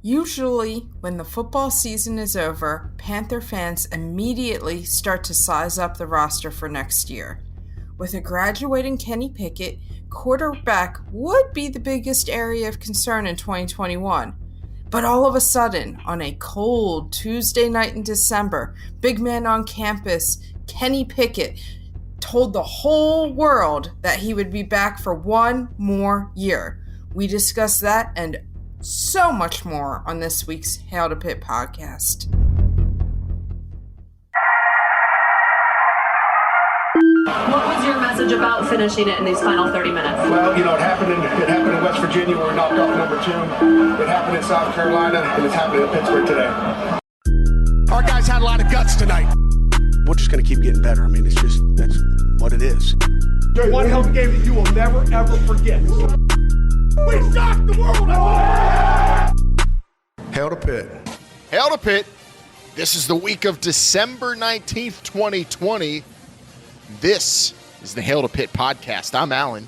Usually, when the football season is over, Panther fans immediately start to size up the roster for next year. With a graduating Kenny Pickett, quarterback would be the biggest area of concern in 2021. But all of a sudden, on a cold Tuesday night in December, big man on campus, Kenny Pickett, told the whole world that he would be back for one more year. We discussed that and so much more on this week's Hail to Pitt podcast. What was your message about finishing it in these final 30 minutes? Well, it happened in West Virginia where we knocked off number 2. It happened in South Carolina, and it's happening in Pittsburgh today. Our guys had a lot of guts tonight. We're just going to keep getting better. I mean, that's what it is. There's one hell of a game that you will never, ever forget. We shocked the world! Hail to Pitt. Hail to Pitt. This is the week of December 19th, 2020. This is the Hail to Pitt podcast. I'm Alan.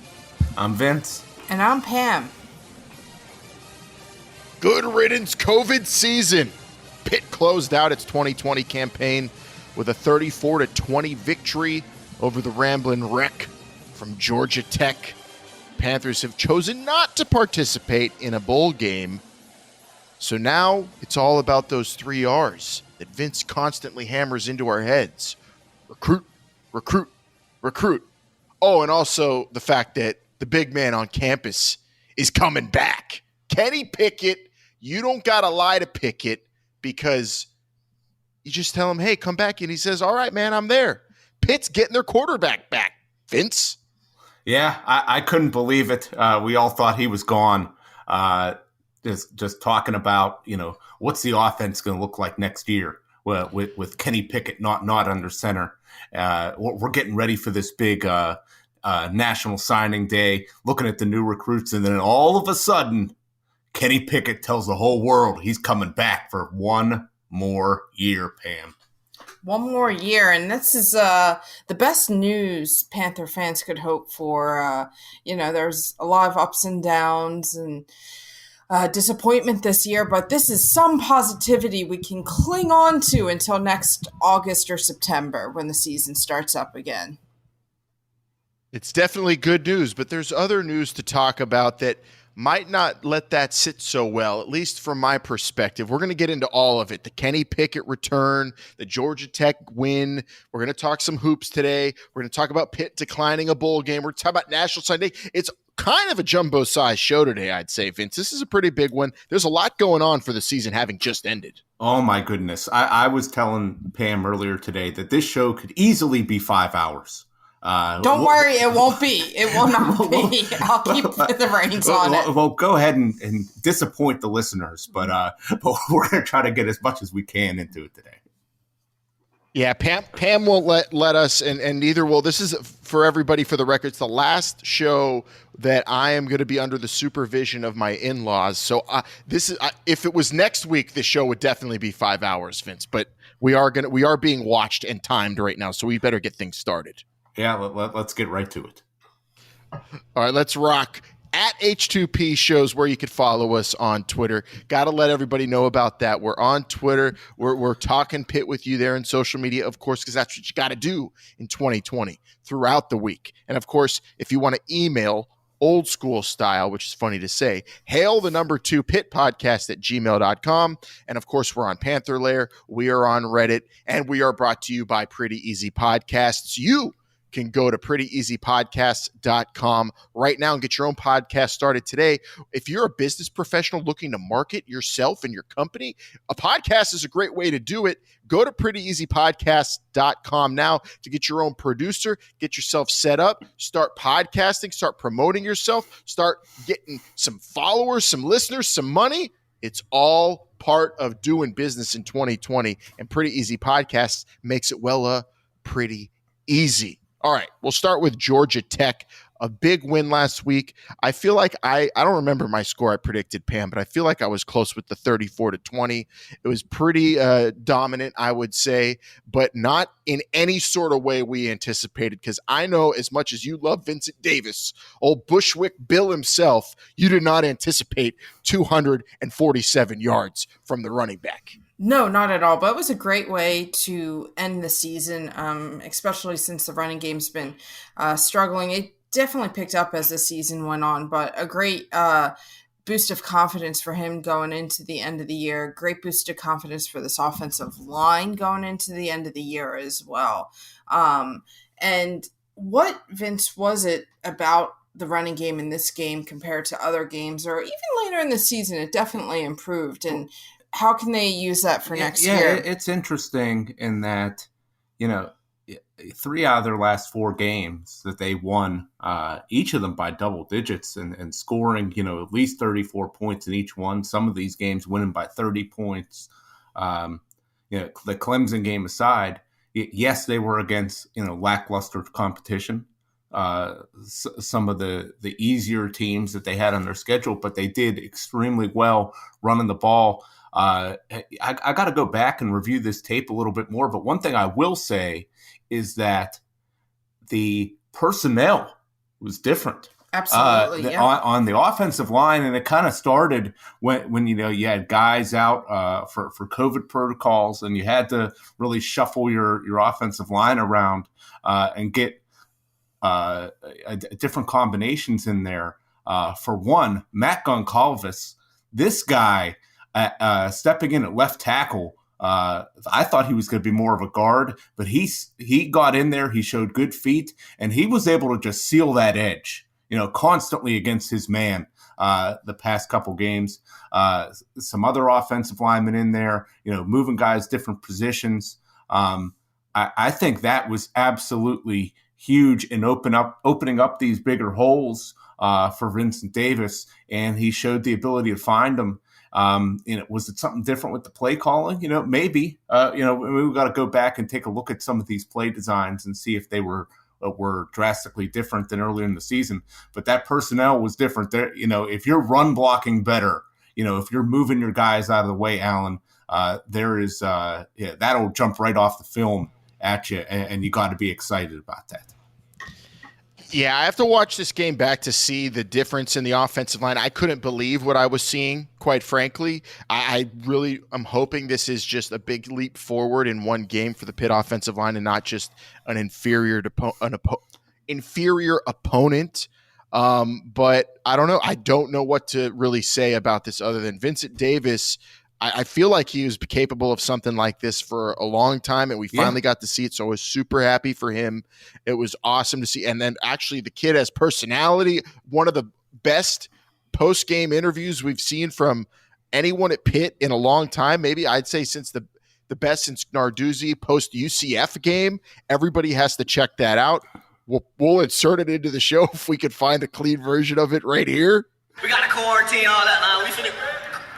I'm Vince. And I'm Pam. Good riddance COVID season. Pitt closed out its 2020 campaign with a 34-20 victory over the Ramblin' Wreck from Georgia Tech. Panthers have chosen not to participate in a bowl game. So now it's all about those 3 R's that Vince constantly hammers into our heads. Recruit, recruit, recruit. Oh, and also the fact that the big man on campus is coming back. Kenny Pickett, you don't got to lie to Pickett because you just tell him, hey, come back. And he says, all right, man, I'm there. Pitt's getting their quarterback back. Vince? Yeah, I couldn't believe it. We all thought he was gone. Just talking about, what's the offense going to look like next year with Kenny Pickett not under center. We're getting ready for this big national signing day, looking at the new recruits, and then all of a sudden, Kenny Pickett tells the whole world he's coming back for one more year, Pam. One more year, and this is the best news Panther fans could hope for. There's a lot of ups and downs and disappointment this year, but this is some positivity we can cling on to until next August or September when the season starts up again. It's definitely good news, but there's other news to talk about that might not let that sit so well, at least from my perspective. We're going to get into all of it. The Kenny Pickett return, the Georgia Tech win. We're going to talk some hoops today. We're going to talk about Pitt declining a bowl game. We're talking about National Signing Day. It's kind of a jumbo-sized show today, I'd say, Vince. This is a pretty big one. There's a lot going on for the season having just ended. Oh, my goodness. I was telling Pam earlier today that this show could easily be 5 hours. Don't worry, it won't be. It will not be. I'll keep the reins on it. Well, go ahead and disappoint the listeners, but we're going to try to get as much as we can into it today. Yeah, Pam won't let us, and neither will. This is, for everybody, for the record, it's the last show that I am going to be under the supervision of my in-laws. So this is if it was next week, the show would definitely be 5 hours, Vince. But we are being watched and timed right now, so we better get things started. Yeah, let's get right to it. All right, let's rock. At H2P shows where you could follow us on Twitter. Got to let everybody know about that. We're on Twitter. We're talking Pitt with you there in social media, of course, because that's what you got to do in 2020 throughout the week. And, of course, if you want to email old school style, which is funny to say, hail the number 2 Pitt podcast at gmail.com. And, of course, we're on Panther Lair. We are on Reddit. And we are brought to you by Pretty Easy Podcasts. You can go to prettyeasypodcasts.com right now and get your own podcast started today. If you're a business professional looking to market yourself and your company, a podcast is a great way to do it. Go to prettyeasypodcasts.com now to get your own producer, get yourself set up, start podcasting, start promoting yourself, start getting some followers, some listeners, some money. It's all part of doing business in 2020, and Pretty Easy Podcasts makes it pretty easy. All right, we'll start with Georgia Tech. a big win last week. I feel like I don't remember my score I predicted, Pam, but I feel like I was close with the 34-20. It was pretty dominant, I would say, but not in any sort of way we anticipated, because I know as much as you love Vincent Davis, old Bushwick Bill himself, you did not anticipate 247 yards from the running back. No, not at all. But it was a great way to end the season, especially since the running game's been struggling. It definitely picked up as the season went on, but a great boost of confidence for him going into the end of the year. Great boost of confidence for this offensive line going into the end of the year as well. And what, Vince, was it about the running game in this game compared to other games, or even later in the season? It definitely improved. And how can they use that for next year? It's interesting in that, 3 out of their last 4 games that they won, each of them by double digits and scoring, at least 34 points in each one. Some of these games winning by 30 points. The Clemson game aside, yes, they were against, lackluster competition. Some of the easier teams that they had on their schedule, but they did extremely well running the ball. I got to go back and review this tape a little bit more, but one thing I will say is that the personnel was different. Absolutely, on the offensive line, and it kind of started when you had guys out for COVID protocols, and you had to really shuffle your offensive line around and get different combinations in there. For one, Matt Goncalves, this guy stepping in at left tackle. I thought he was going to be more of a guard, but he got in there. He showed good feet, and he was able to just seal that edge, constantly against his man the past couple games. Some other offensive linemen in there, moving guys different positions. I think that was absolutely huge in opening up these bigger holes for Vincent Davis, and he showed the ability to find them. Was it something different with the play calling? Maybe. We got to go back and take a look at some of these play designs and see if they were drastically different than earlier in the season. But that personnel was different. There, if you're run blocking better, if you're moving your guys out of the way, Alan, there is that'll jump right off the film at you, and you got to be excited about that. Yeah, I have to watch this game back to see the difference in the offensive line. I couldn't believe what I was seeing, quite frankly. I really am hoping this is just a big leap forward in one game for the Pitt offensive line and not just an inferior opponent. But I don't know. I don't know what to really say about this other than Vincent Davis. I feel like he was capable of something like this for a long time, and we finally got to see it, so I was super happy for him. It was awesome to see. And then actually the kid has personality. One of the best post-game interviews we've seen from anyone at Pitt in a long time. Maybe I'd say since the best since Narduzzi post-UCF game. Everybody has to check that out. We'll insert it into the show if we could find a clean version of it right here. We got to quarantine all that now.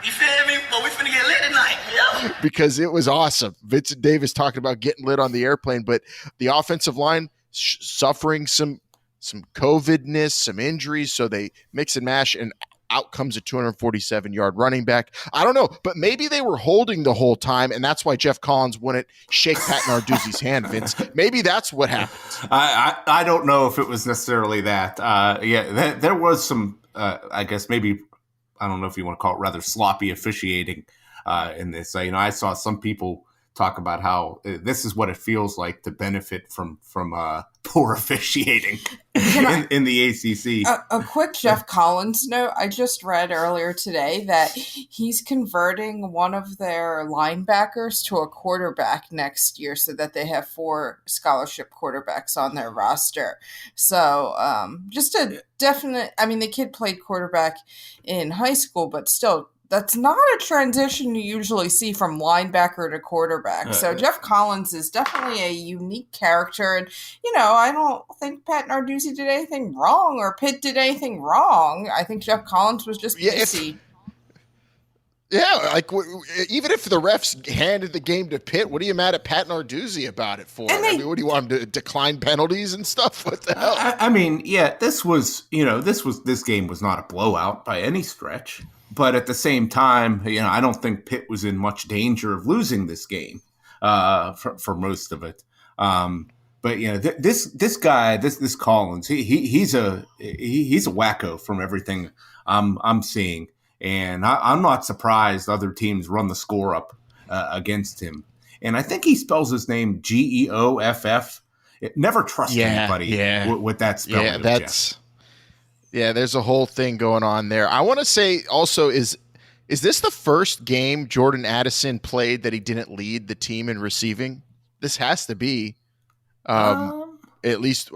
You feel me? But we finna get lit tonight. Yeah. Because it was awesome. Vincent Davis talking about getting lit on the airplane, but the offensive line suffering some COVID-ness, some injuries, so they mix and mash, and out comes a 247-yard running back. I don't know, but maybe they were holding the whole time, and that's why Jeff Collins wouldn't shake Pat Narduzzi's hand, Vince. Maybe that's what happened. I don't know if it was necessarily that. There was some, I guess maybe, I don't know if you want to call it rather sloppy officiating in this. I saw some people talk about how this is what it feels like to benefit from poor officiating in the ACC. A quick Jeff Collins note. I just read earlier today that he's converting one of their linebackers to a quarterback next year so that they have 4 scholarship quarterbacks on their roster. So just a definite, the kid played quarterback in high school, but still, that's not a transition you usually see from linebacker to quarterback. So Jeff Collins is definitely a unique character. And, I don't think Pat Narduzzi did anything wrong or Pitt did anything wrong. I think Jeff Collins was just busy. even if the refs handed the game to Pitt, what are you mad at Pat Narduzzi about it for? What do you want him to decline penalties and stuff? What the hell? I mean, yeah, this game was not a blowout by any stretch, but at the same time, I don't think Pitt was in much danger of losing this game for most of it. But this guy, this Collins, he's a wacko from everything I'm seeing. And I'm not surprised other teams run the score up against him. And I think he spells his name Geoff. Never trust anybody with that spelling. There's a whole thing going on there. I want to say also, is this the first game Jordan Addison played that he didn't lead the team in receiving? This has to be at least.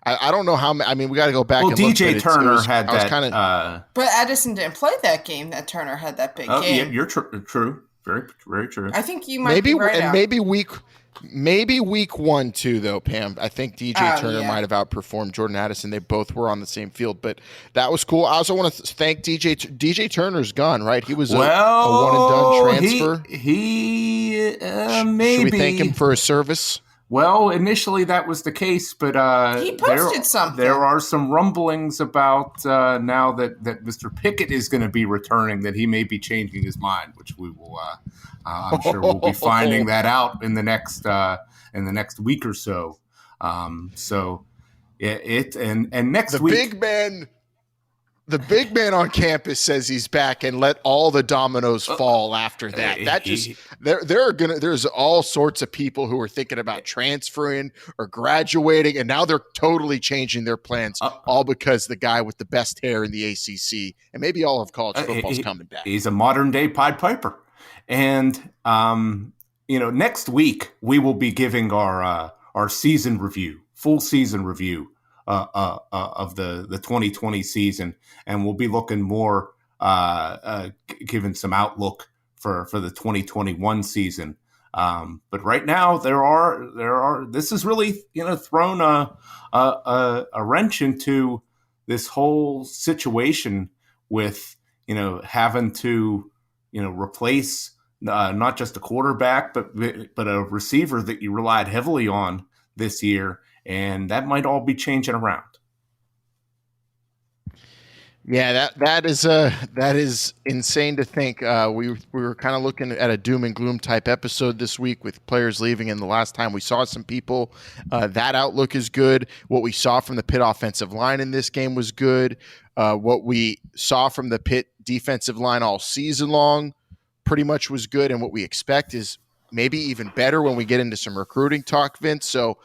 I don't know how. I mean, we got to go back. Well, and DJ look, Turner had that. But Addison didn't play that game. That Turner had that big game. Yeah, you're true. Very, very true. I think you might be right. And maybe week 1 too, though, Pam. I think DJ Turner might have outperformed Jordan Addison. They both were on the same field, but that was cool. I also want to thank DJ Turner's gone, right? He was a one and done transfer. He maybe. Should we thank him for his service? Well, initially that was the case, but he posted something. There are some rumblings about now that Mr. Pickett is going to be returning, that he may be changing his mind, which we will. I'm sure we'll be finding that out in the next week or so. So next week, the big man on campus says he's back, and let all the dominoes fall after that. There's all sorts of people who are thinking about transferring or graduating, and now they're totally changing their plans, all because the guy with the best hair in the ACC and maybe all of college football is coming back. He's a modern day Pied Piper, and next week we will be giving our season review, full season review. Of the 2020 season, and we'll be looking more, giving some outlook for the 2021 season. But right now this has really thrown a wrench into this whole situation with having to replace not just a quarterback but a receiver that you relied heavily on this year. And that might all be changing around. Yeah, that is insane to think. We were kind of looking at a doom and gloom type episode this week with players leaving, and the last time we saw some people, that outlook is good. What we saw from the Pitt offensive line in this game was good. What we saw from the Pitt defensive line all season long pretty much was good, and what we expect is maybe even better when we get into some recruiting talk, Vince. So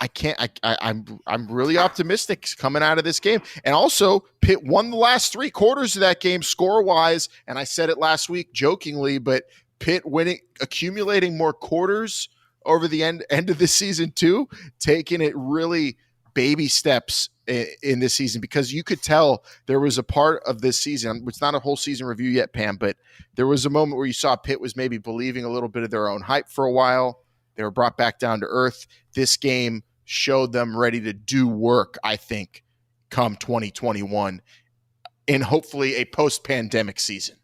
I'm really optimistic coming out of this game. And also, Pitt won the last 3 quarters of that game score-wise, and I said it last week jokingly, but Pitt accumulating more quarters over the end of this season too, taking it really baby steps in this season, because you could tell there was a part of this season, it's not a whole season review yet, Pam, but there was a moment where you saw Pitt was maybe believing a little bit of their own hype for a while. They were brought back down to earth. This game showed them ready to do work, I think, come 2021 in hopefully a post-pandemic season.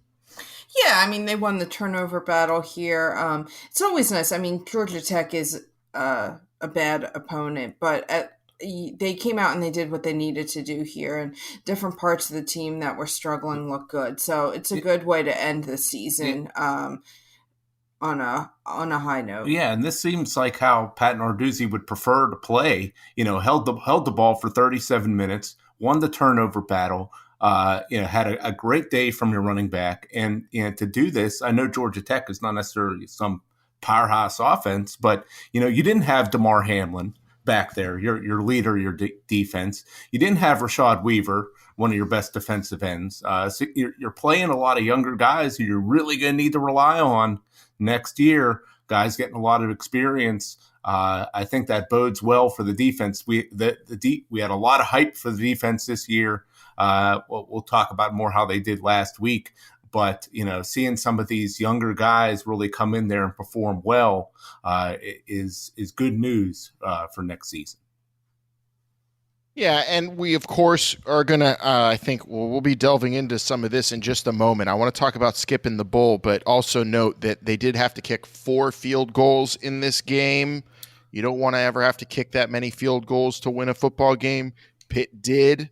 Yeah, I mean, they won the turnover battle here. It's always nice. I mean, Georgia Tech is a bad opponent, but they came out and they did what they needed to do here, and different parts of the team that were struggling look good. So it's a good way to end the season. On a high note. Yeah, and this seems like how Pat Narduzzi would prefer to play. Held the ball for 37 minutes, won the turnover battle, had a great day from your running back. And to do this, I know Georgia Tech is not necessarily some powerhouse offense, but you didn't have DeMar Hamlin back there, your leader, your defense. You didn't have Rashad Weaver, one of your best defensive ends. So you're playing a lot of younger guys who you're really going to need to rely on next year, guys getting a lot of experience. I think that bodes well for the defense. We had a lot of hype for the defense this year. We'll talk about more how they did last week. But, seeing some of these younger guys really come in there and perform well is good news for next season. Yeah, and we, of course, are going to, I think we'll be delving into some of this in just a moment. I want to talk about skipping the bowl, but also note that they did have to kick 4 field goals in this game. You don't want to ever have to kick that many field goals to win a football game. Pitt did,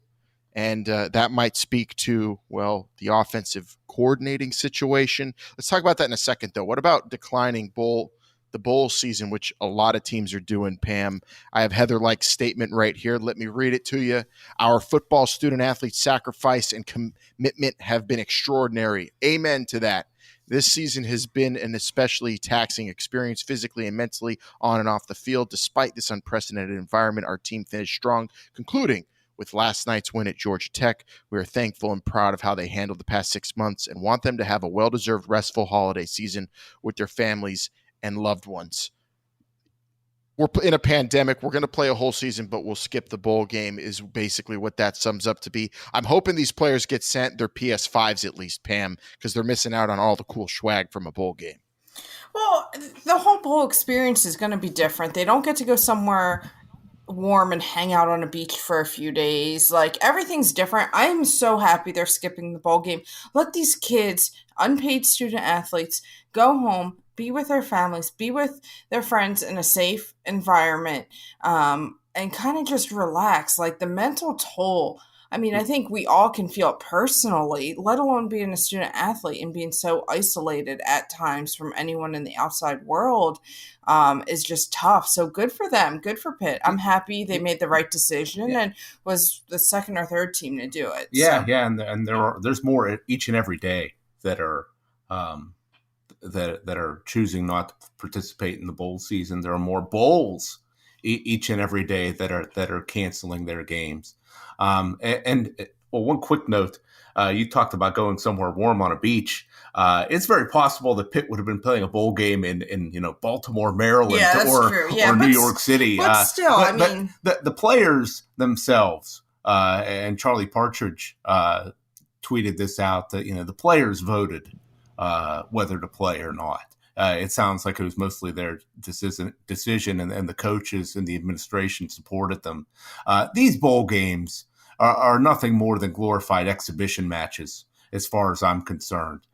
and that might speak to, well, the offensive coordinating situation. Let's talk about that in a second, though. What about declining the bowl season, which a lot of teams are doing, Pam? I have Heather Lake's statement right here. Let me read it to you. Our football student athletes' sacrifice and commitment have been extraordinary. Amen to that. This season has been an especially taxing experience physically and mentally on and off the field. Despite this unprecedented environment, our team finished strong, concluding with last night's win at Georgia Tech. We are thankful and proud of how they handled the past 6 months and want them to have a well-deserved, restful holiday season with their families and loved ones. We're in a pandemic. We're going to play a whole season, but we'll skip the bowl game is basically what that sums up to be. I'm hoping these players get sent their PS5s at least, Pam, because they're missing out on all the cool swag from a bowl game. Well, the whole bowl experience is going to be different. They don't get to go somewhere warm and hang out on a beach for a few days. Like, everything's different. I am so happy they're skipping the bowl game. Let these kids, unpaid student athletes, go home, be with their families, be with their friends in a safe environment, and kind of just relax. Like, the mental toll, I mean, I think we all can feel it personally, let alone being a student athlete and being so isolated at times from anyone in the outside world, is just tough. So good for them. Good for Pitt. I'm happy they made the right decision and was the second or third team to do it. Yeah, so. yeah, and there's more each and every day that are that are choosing not to participate in the bowl season. There are more bowls each and every day that are canceling their games. Well, one quick note: you talked about going somewhere warm on a beach. It's very possible that Pitt would have been playing a bowl game in Baltimore, Maryland, or New York City. But still, the players themselves and Charlie Partridge tweeted this out that the players voted whether to play or not. It sounds like it was mostly their decision, and the coaches and the administration supported them. These bowl games are nothing more than glorified exhibition matches, as far as I'm concerned.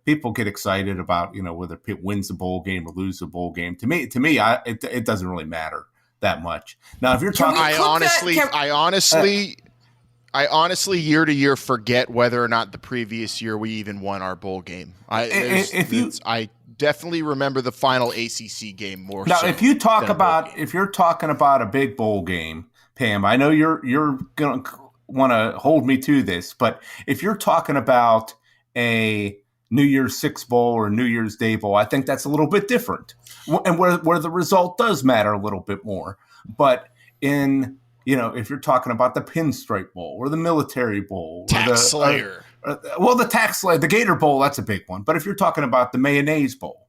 People get excited about whether Pitt wins a bowl game or loses a bowl game. To me, it doesn't really matter that much. Now, if you're talking, I honestly, year to year, forget whether or not the previous year we even won our bowl game. I definitely remember the final ACC game more. Now, so if you're talking about a big bowl game, Pam, I know you're going to want to hold me to this, but if you're talking about a New Year's Six Bowl or New Year's Day Bowl, I think that's a little bit different, and where the result does matter a little bit more. But if you're talking about the Pinstripe Bowl or the Military Bowl, Tax Slayer, the Tax Slayer, the Gator Bowl, that's a big one. But if you're talking about the Mayonnaise Bowl,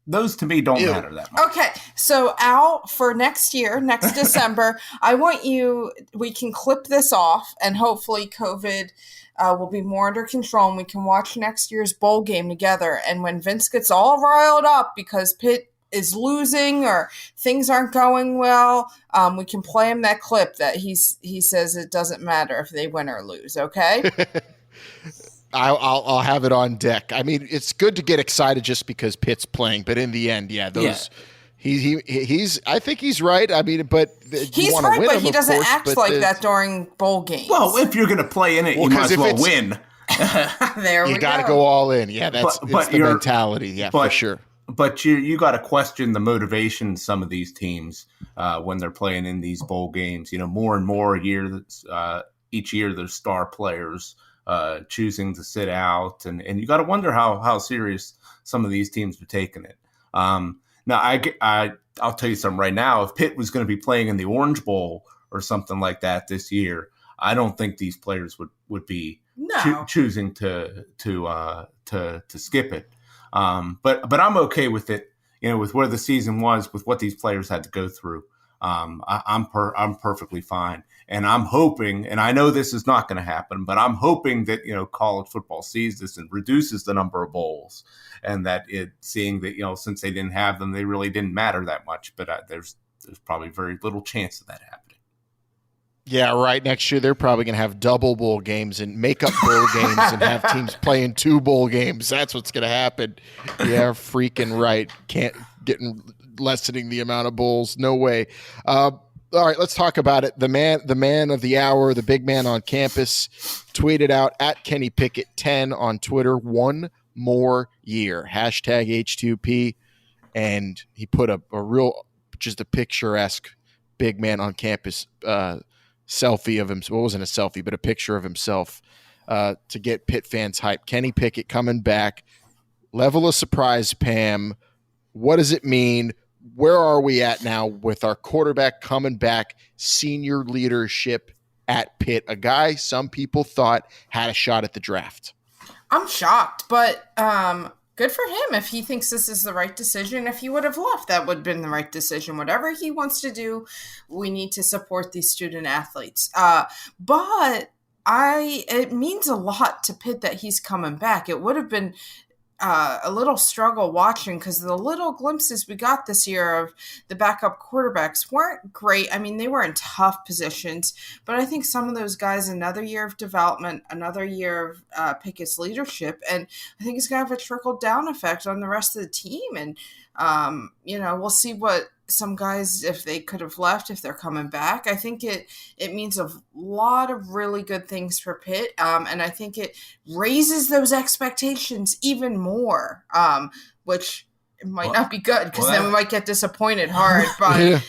those to me don't matter that much. Okay, so Al, for next December, we can clip this off, and hopefully COVID will be more under control, and we can watch next year's bowl game together. And when Vince gets all riled up because Pitt is losing or things aren't going well, we can play him that clip that he says it doesn't matter if they win or lose. Okay. I'll have it on deck. I mean, it's good to get excited just because Pitt's playing, but in the end, he's I think he's right. I mean, but he's right, but he doesn't act like that during bowl games. Well, if you're going to play in it, you might as well win. There we go. You got to go all in. Yeah, it's the mentality. Yeah, for sure. But you got to question the motivation of some of these teams when they're playing in these bowl games. More and more each year there's star players choosing to sit out, and you got to wonder how serious some of these teams are taking it. Now, I'll tell you something right now. If Pitt was going to be playing in the Orange Bowl or something like that this year, I don't think these players would be choosing to skip it. But I'm okay with it, with where the season was, with what these players had to go through. I'm perfectly fine. And I'm hoping, and I know this is not going to happen, but I'm hoping that, college football sees this and reduces the number of bowls, and that seeing that, since they didn't have them, they really didn't matter that much. But there's probably very little chance of that happening. Yeah, right. Next year, they're probably going to have double bowl games and make up bowl games and have teams playing 2 bowl games. That's what's going to happen. Yeah, freaking right. Lessening the amount of bowls. No way. All right, let's talk about it. The man of the hour, the big man on campus, tweeted out at Kenny Pickett 10 on Twitter, 1 more year, hashtag H2P. And he put a real, just a picturesque big man on campus selfie of him. Well, it wasn't a selfie, but a picture of himself to get Pitt fans hyped. Kenny Pickett coming back. Level of surprise, Pam. What does it mean? Where are we at now with our quarterback coming back, senior leadership at Pitt, a guy some people thought had a shot at the draft? I'm shocked, but good for him. If he thinks this is the right decision, if he would have left, that would have been the right decision. Whatever he wants to do, we need to support these student athletes. But it means a lot to Pitt that he's coming back. It would have been a little struggle watching because the little glimpses we got this year of the backup quarterbacks weren't great. I mean, they were in tough positions, but I think some of those guys, another year of development, another year of Pickett's leadership, and I think it's going to have a trickle-down effect on the rest of the team. And, we'll see what some guys, if they could have left, if they're coming back. I think it means a lot of really good things for Pitt, and I think it raises those expectations even more, which it might not be good because then we might get disappointed hard. But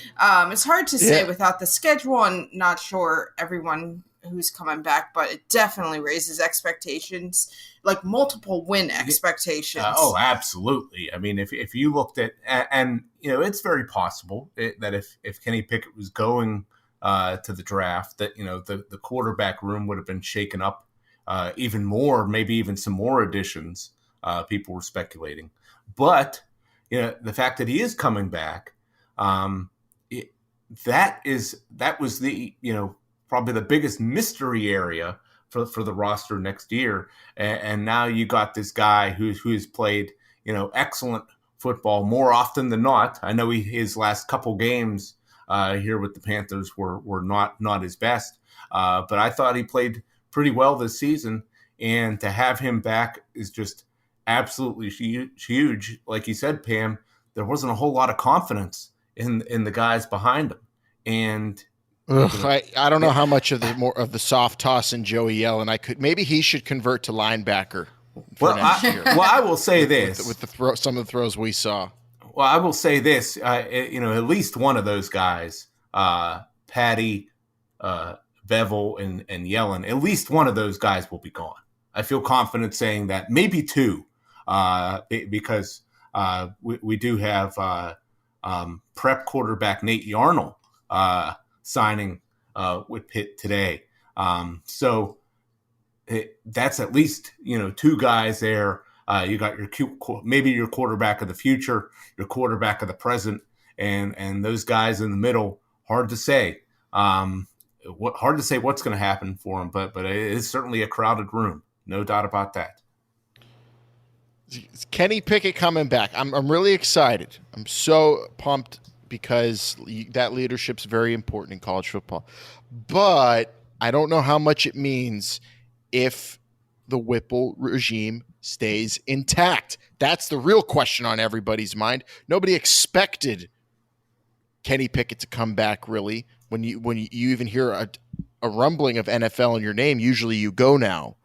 it's hard to say without the schedule and not sure everyone who's coming back, but it definitely raises expectations, like multiple win expectations. Absolutely. I mean, if you looked at, and it's very possible that if Kenny Pickett was going to the draft, that the quarterback room would have been shaken up even more, maybe even some more additions. People were speculating, but the fact that he is coming back, that was the probably the biggest mystery area for the roster next year. And now you got this guy who's played, excellent football more often than not. I know his last couple games here with the Panthers were not his best, but I thought he played pretty well this season. And to have him back is just absolutely huge. Like you said, Pam, there wasn't a whole lot of confidence in the guys behind him. And I don't know how much of the soft toss in Joey Yellen maybe he should convert to linebacker for next year. Well, I will say this with some of the throws we saw. Well, I will say this, at least one of those guys, Patty, Bevel, and Yellen, at least one of those guys will be gone. I feel confident saying that, maybe 2, because we do have prep quarterback Nate Yarnell signing with Pitt today. So that's at least, 2 guys there. You got maybe your quarterback of the future, your quarterback of the present, and those guys in the middle, hard to say. Hard to say what's going to happen for them, but it is certainly a crowded room. No doubt about that. Kenny Pickett coming back. I'm really excited. I'm so pumped because that leadership's very important in college football. But I don't know how much it means if the Whipple regime stays intact. That's the real question on everybody's mind. Nobody expected Kenny Pickett to come back, really. When you even hear a rumbling of NFL in your name, usually you go now.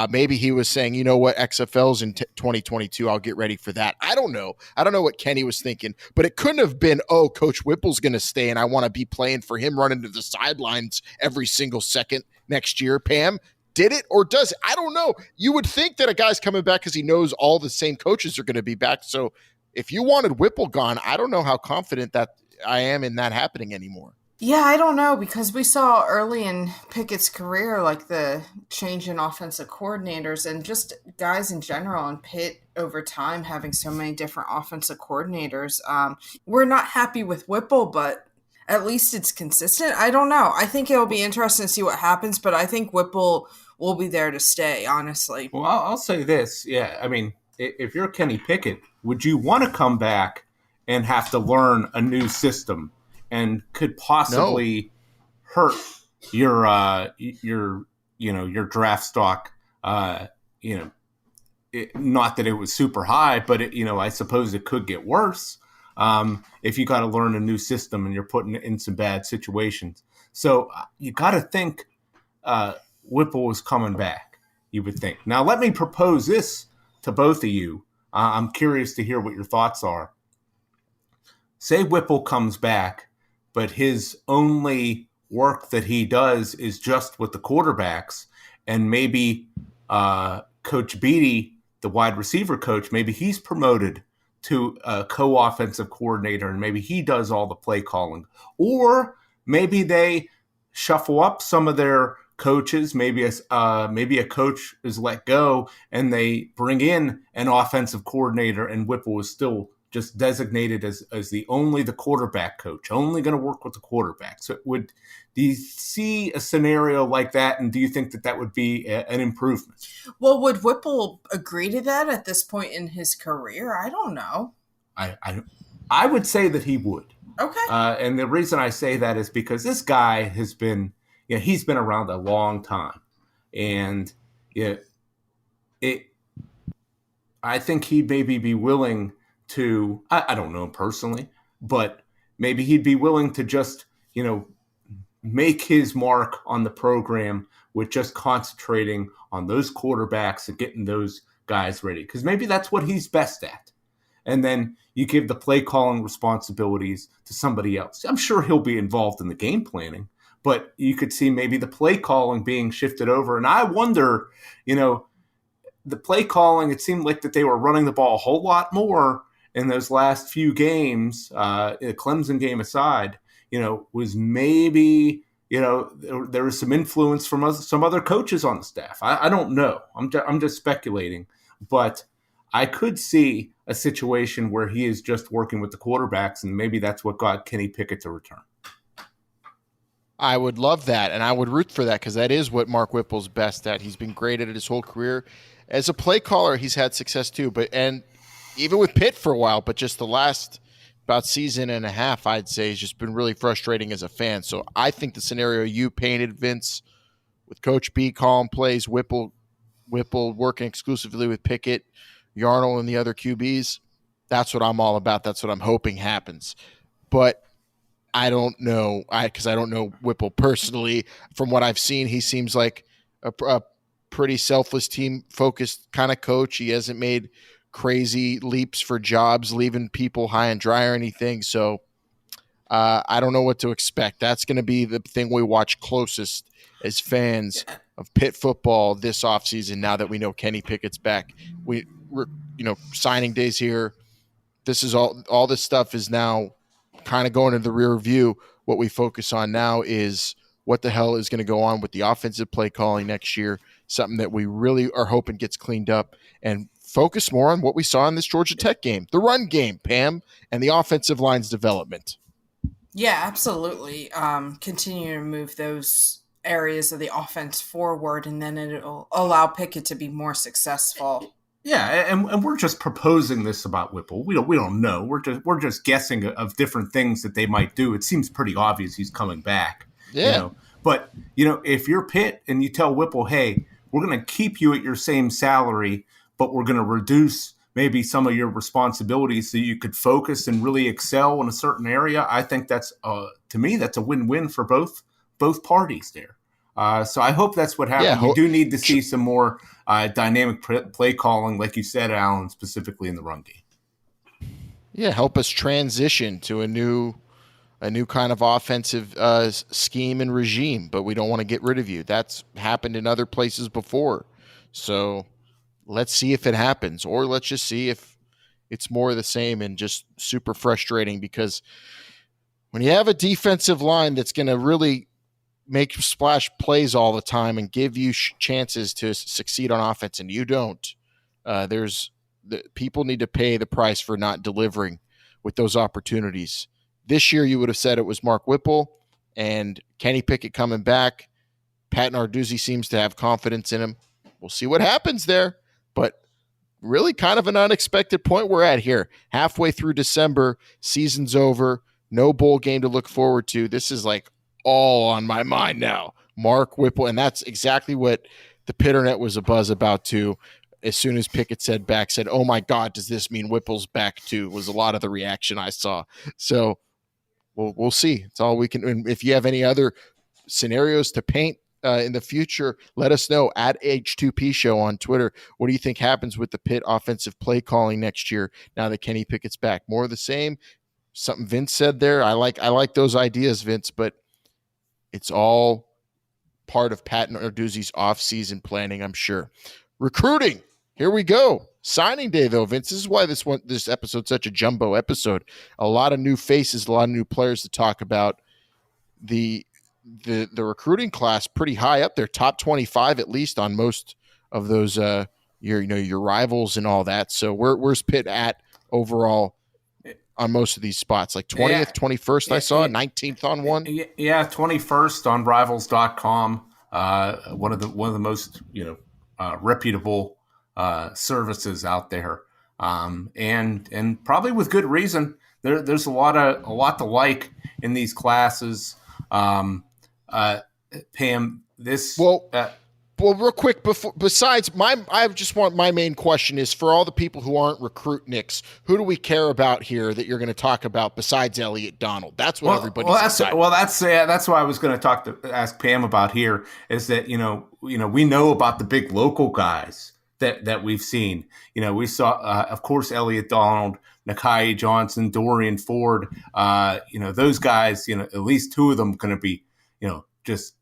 Maybe he was saying, you know what, XFL's in 2022. I'll get ready for that. I don't know. I don't know what Kenny was thinking, but it couldn't have been, Coach Whipple's going to stay and I want to be playing for him running to the sidelines every single second next year. Pam, did it or does it? I don't know. You would think that a guy's coming back because he knows all the same coaches are going to be back. So if you wanted Whipple gone, I don't know how confident that I am in that happening anymore. Yeah, I don't know, because we saw early in Pickett's career, like the change in offensive coordinators and just guys in general, and Pitt over time having so many different offensive coordinators. We're not happy with Whipple, but at least it's consistent. I don't know. I think it'll be interesting to see what happens, but I think Whipple will be there to stay, honestly. Well, I'll say this. Yeah, I mean, if you're Kenny Pickett, would you want to come back and have to learn a new system and could possibly hurt your draft stock. Not that it was super high, but I suppose it could get worse if you got to learn a new system and you're putting it in some bad situations. So you got to think Whipple was coming back, you would think. Now, let me propose this to both of you. I'm curious to hear what your thoughts are. Say Whipple comes back, but his only work that he does is just with the quarterbacks, and maybe Coach Beatty, the wide receiver coach, maybe he's promoted to a co-offensive coordinator, and maybe he does all the play calling. Or maybe they shuffle up some of their coaches. Maybe a coach is let go, and they bring in an offensive coordinator, and Whipple is still just designated as the quarterback coach, only going to work with the quarterback. So do you see a scenario like that, and do you think that would be an improvement? Well, would Whipple agree to that at this point in his career? I don't know. I would say that he would. Okay. And the reason I say that is because this guy has been, he's been around a long time, and I think he'd maybe be willing to, I don't know him personally, but maybe he'd be willing to just, make his mark on the program with just concentrating on those quarterbacks and getting those guys ready. Because maybe that's what he's best at. And then you give the play calling responsibilities to somebody else. I'm sure he'll be involved in the game planning, but you could see maybe the play calling being shifted over. And I wonder, the play calling, it seemed like that they were running the ball a whole lot more in those last few games, the Clemson game aside, was maybe, there was some influence from some other coaches on the staff. I don't know. I'm just speculating. But I could see a situation where he is just working with the quarterbacks, and maybe that's what got Kenny Pickett to return. I would love that, and I would root for that because that is what Mark Whipple's best at. He's been great at it his whole career. As a play caller, he's had success too, and even with Pitt for a while, but just the last about season and a half, I'd say, has just been really frustrating as a fan. So I think the scenario you painted, Vince, with Coach B calling plays, Whipple working exclusively with Pickett, Yarnell, and the other QBs, that's what I'm all about. That's what I'm hoping happens. But I don't know, because I don't know Whipple personally. From what I've seen, he seems like a pretty selfless, team-focused kind of coach. He hasn't made crazy leaps for jobs, leaving people high and dry or anything. So I don't know what to expect. That's going to be the thing we watch closest as fans of Pitt football this offseason, now that we know Kenny Pickett's back. We're signing days here. This is all this stuff is now kind of going into the rear view. What we focus on now is what the hell is going to go on with the offensive play calling next year, something that we really are hoping gets cleaned up, and focus more on what we saw in this Georgia Tech game, the run game, Pam, and the offensive line's development. Yeah, absolutely. Continue to move those areas of the offense forward, and then it'll allow Pickett to be more successful. Yeah, and we're just proposing this about Whipple. We don't know. We're just guessing of different things that they might do. It seems pretty obvious he's coming back. Yeah. But if you're Pitt and you tell Whipple, hey, we're going to keep you at your same salary, but we're going to reduce maybe some of your responsibilities so you could focus and really excel in a certain area, I think that's to me that's a win-win for both parties there. So I hope that's what happens. We do need to see some more dynamic play calling, like you said, Alan, specifically in the run game. Yeah, help us transition to a new kind of offensive scheme and regime, but we don't want to get rid of you. That's happened in other places before. So let's see if it happens, or let's just see if it's more of the same and just super frustrating, because when you have a defensive line that's going to really make splash plays all the time and give you chances to succeed on offense, and you don't, people need to pay the price for not delivering with those opportunities. This year, you would have said it was Mark Whipple and Kenny Pickett coming back. Pat Narduzzi seems to have confidence in him. We'll see what happens there. But really kind of an unexpected point we're at here. Halfway through December, season's over. no bowl game to look forward to. This is like all on my mind now. Mark Whipple, and that's exactly what the Pitternet was abuzz about too. As soon as Pickett said, oh my God, does this mean Whipple's back too? Was a lot of the reaction I saw. So we'll see. It's all we can. And if you have any other scenarios to paint in the future, let us know at H2P Show on Twitter. What do you think happens with the Pitt offensive play calling next year now that Kenny Pickett's back? More of the same? Something Vince said there. I like those ideas, Vince, but it's all part of Pat Narduzzi's off-season planning, I'm sure. Recruiting. Here we go. Signing day, though, Vince. This is why this episode's such a jumbo episode. A lot of new faces, a lot of new players to talk about. The recruiting class pretty high up there, top 25 at least on most of those your rivals and all that. So where's Pitt at overall on most of these spots? Like 20th, 21st, I saw 19th on one. Yeah, 21st on rivals.com. One of the most reputable services out there, and probably with good reason. There's a lot to like in these classes. Pam, this well, real quick, besides my main question is for all the people who aren't recruitniks, who do we care about here that you're going to talk about besides Elliott Donald? That's what everybody's excited. That's what I was going to ask Pam about here is that, we know about the big local guys that we've seen. We saw, of course, Elliott Donald, Nakai Johnson, Dorian Ford, those guys, at least two of them going to be, just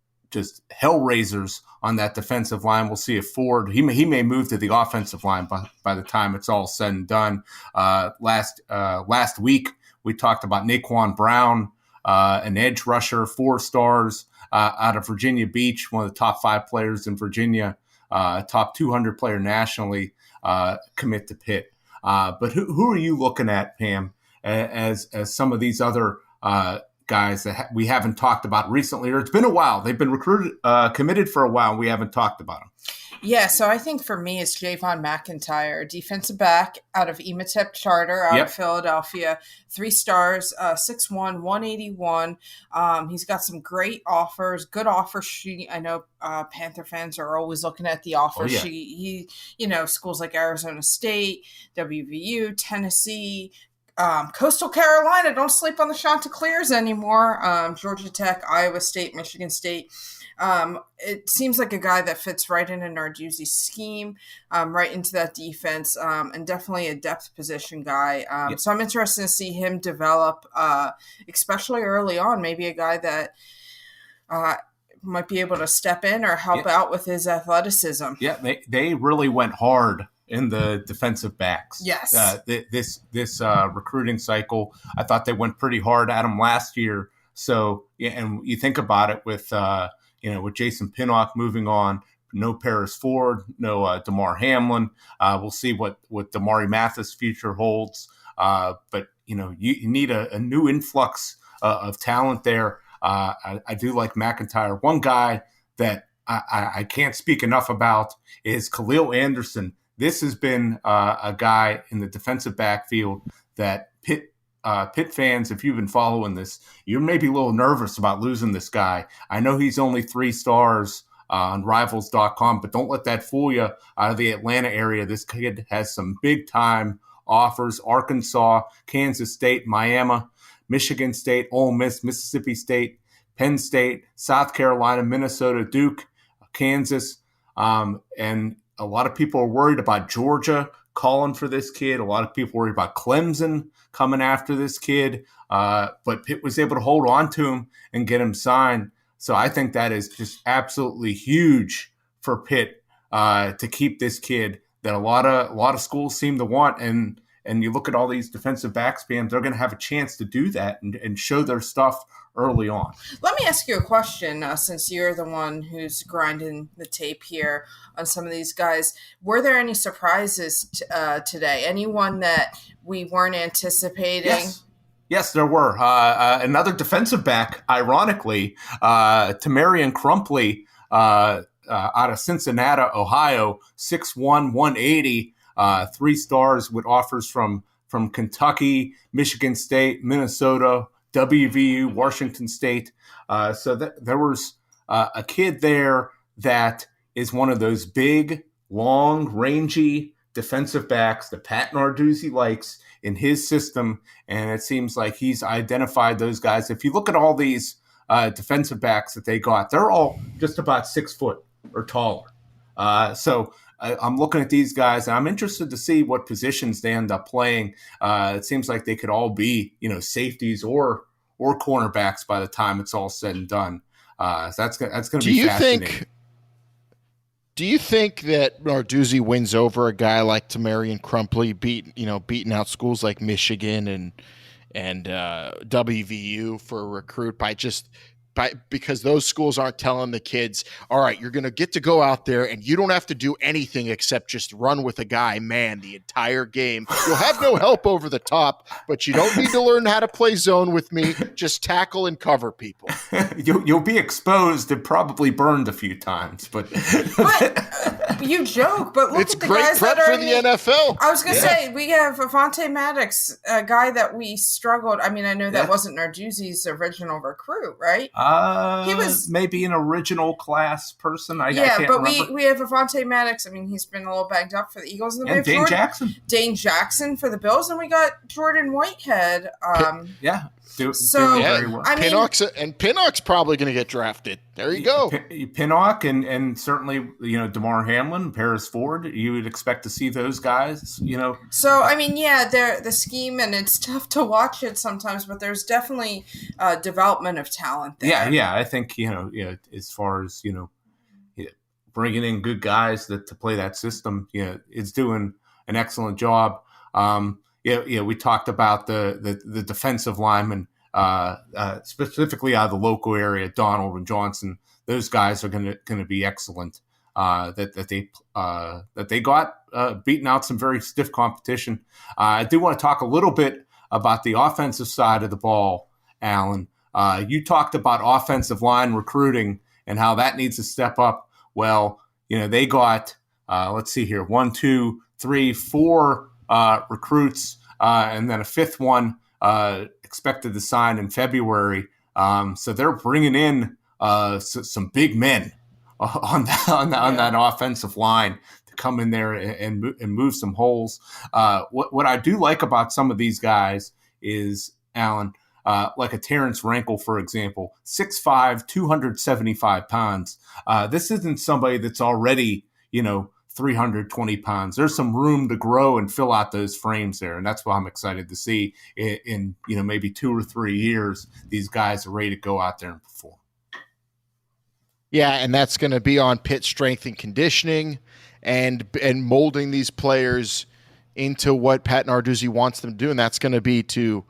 hellraisers on that defensive line. We'll see if Ford, he may move to the offensive line by the time it's all said and done. Last week, we talked about Naquan Brown, an edge rusher, 4 stars out of Virginia Beach, one of the top 5 players in Virginia, top 200 player nationally, commit to Pitt. But who are you looking at, Pam, as some of these other guys that we haven't talked about recently, or it's been a while? They've been committed for a while, and we haven't talked about them. Yeah, so I think for me, it's Javon McIntyre, defensive back out of Ematep Charter out of Philadelphia, 3 stars, 6'1", 181. He's got some great offers, good offer sheet. I know Panther fans are always looking at the offer sheet. Schools like Arizona State, WVU, Tennessee, Coastal Carolina, don't sleep on the Chanticleers anymore. Georgia Tech, Iowa State, Michigan State. It seems like a guy that fits right in Narduzzi's scheme, right into that defense, and definitely a depth position guy. So I'm interested to see him develop, especially early on, maybe a guy that might be able to step in or help out with his athleticism. Yeah, they really went hard in the defensive backs. Yes. This recruiting cycle, I thought they went pretty hard at him last year. So, and you think about it with Jason Pinnock moving on, no Paris Ford, no DeMar Hamlin. We'll see what Damari Mathis' future holds. But, you need a new influx of talent there. I do like McIntyre. One guy that I can't speak enough about is Khalil Anderson. This has been a guy in the defensive backfield that Pitt fans, if you've been following this, you're maybe a little nervous about losing this guy. I know he's only 3 stars on rivals.com, but don't let that fool you. Out of the Atlanta area, this kid has some big-time offers: Arkansas, Kansas State, Miami, Michigan State, Ole Miss, Mississippi State, Penn State, South Carolina, Minnesota, Duke, Kansas, and a lot of people are worried about Georgia calling for this kid. A lot of people worried about Clemson coming after this kid. But Pitt was able to hold on to him and get him signed. So I think that is just absolutely huge for Pitt to keep this kid that a lot of schools seem to want. And you look at all these defensive backs, Pam, they're going to have a chance to do that and show their stuff early on. Let me ask you a question, since you're the one who's grinding the tape here on some of these guys. Were there any surprises today? Anyone that we weren't anticipating? Yes, there were. Another defensive back, ironically, Tamarian Crumpley out of Cincinnati, Ohio, 6'1", 180, 3 stars with offers from Kentucky, Michigan State, Minnesota, WVU, Washington State. So there was a kid there that is one of those big, long, rangy defensive backs that Pat Narduzzi likes in his system, and it seems like he's identified those guys. If you look at all these defensive backs that they got, they're all just about 6 foot or taller. So I'm looking at these guys, and I'm interested to see what positions they end up playing. It seems like they could all be, safeties or cornerbacks by the time it's all said and done. So that's going to be fascinating. Do you think that Narduzzi wins over a guy like Tamarian Crumpley, beating out schools like Michigan and WVU for a recruit because those schools aren't telling the kids, all right, you're going to get to go out there and you don't have to do anything except just run with a guy, man, the entire game. You'll have no help over the top, but you don't need to learn how to play zone with me. Just tackle and cover people. You'll be exposed and probably burned a few times, but you joke, but look it's at the great guys prep that are for the NFL. I was going to say, we have Avonte Maddox, a guy that we struggled. I mean, I know that wasn't Narduzzi's original recruit, right? He was maybe an original class person. I can't but remember. we have Avonte Maddox. I mean, he's been a little banged up for the Eagles. And Dane Jackson. Dane Jackson for the Bills. And we got Jordan Whitehead. Doing very well. Pinnock's probably going to get drafted. There you go. Pinnock and certainly, DeMar Hamlin, Paris Ford, you would expect to see those guys, So, I mean, they're the scheme, and it's tough to watch it sometimes, but there's definitely development of talent there. Yeah. I think, as far as, bringing in good guys to play that system, it's doing an excellent job. We talked about the defensive linemen, specifically out of the local area, Donald and Johnson. Those guys are going to be excellent. That they got beaten out some very stiff competition. I do want to talk a little bit about the offensive side of the ball, Alan. You talked about offensive line recruiting and how that needs to step up. Well, they got, let's see here, 1, 2, 3, 4 recruits, and then a fifth one expected to sign in February. So they're bringing in some big men on that offensive line to come in there and move some holes. What I do like about some of these guys is, Alan, like a Terrence Rankle, for example, 6'5", 275 pounds. This isn't somebody that's already, 320 pounds. There's some room to grow and fill out those frames there. And that's what I'm excited to see in maybe 2 or 3 years. These guys are ready to go out there and perform. Yeah, and that's going to be on Pitt strength and conditioning and molding these players into what Pat Narduzzi wants them to do. And that's going to be to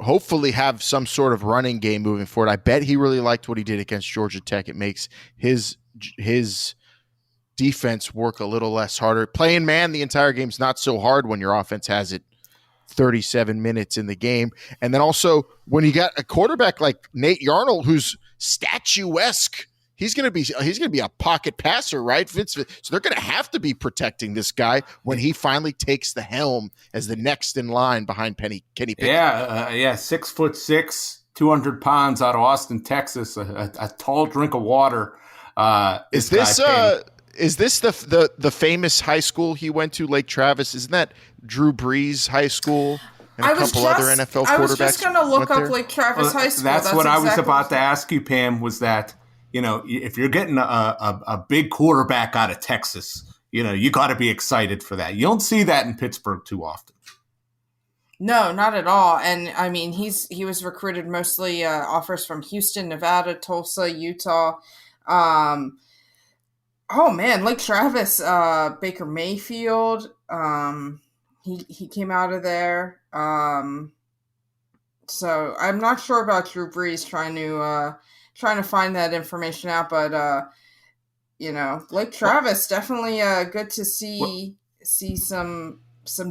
hopefully have some sort of running game moving forward. I bet he really liked what he did against Georgia Tech. It makes his defense work a little less harder. Playing man the entire game is not so hard when your offense has it 37 minutes in the game. And then also when you got a quarterback like Nate Yarnold, who's statuesque, he's going to be a pocket passer, right? So they're going to have to be protecting this guy when he finally takes the helm as the next in line behind Kenny Pickett. 6'6", 200 pounds out of Austin, Texas, a tall drink of water. Is this the famous high school he went to, Lake Travis? Isn't that Drew Brees High School? And a couple other NFL quarterbacks. I was just going to look up Lake Travis High School. That's what I was about to ask you, Pam, was that, if you're getting a big quarterback out of Texas, you got to be excited for that. You don't see that in Pittsburgh too often. No, not at all. And I mean, he was recruited mostly offers from Houston, Nevada, Tulsa, Utah. Lake Travis, Baker Mayfield. He came out of there. So I'm not sure about Drew Brees trying to find that information out, but Lake Travis definitely good to see some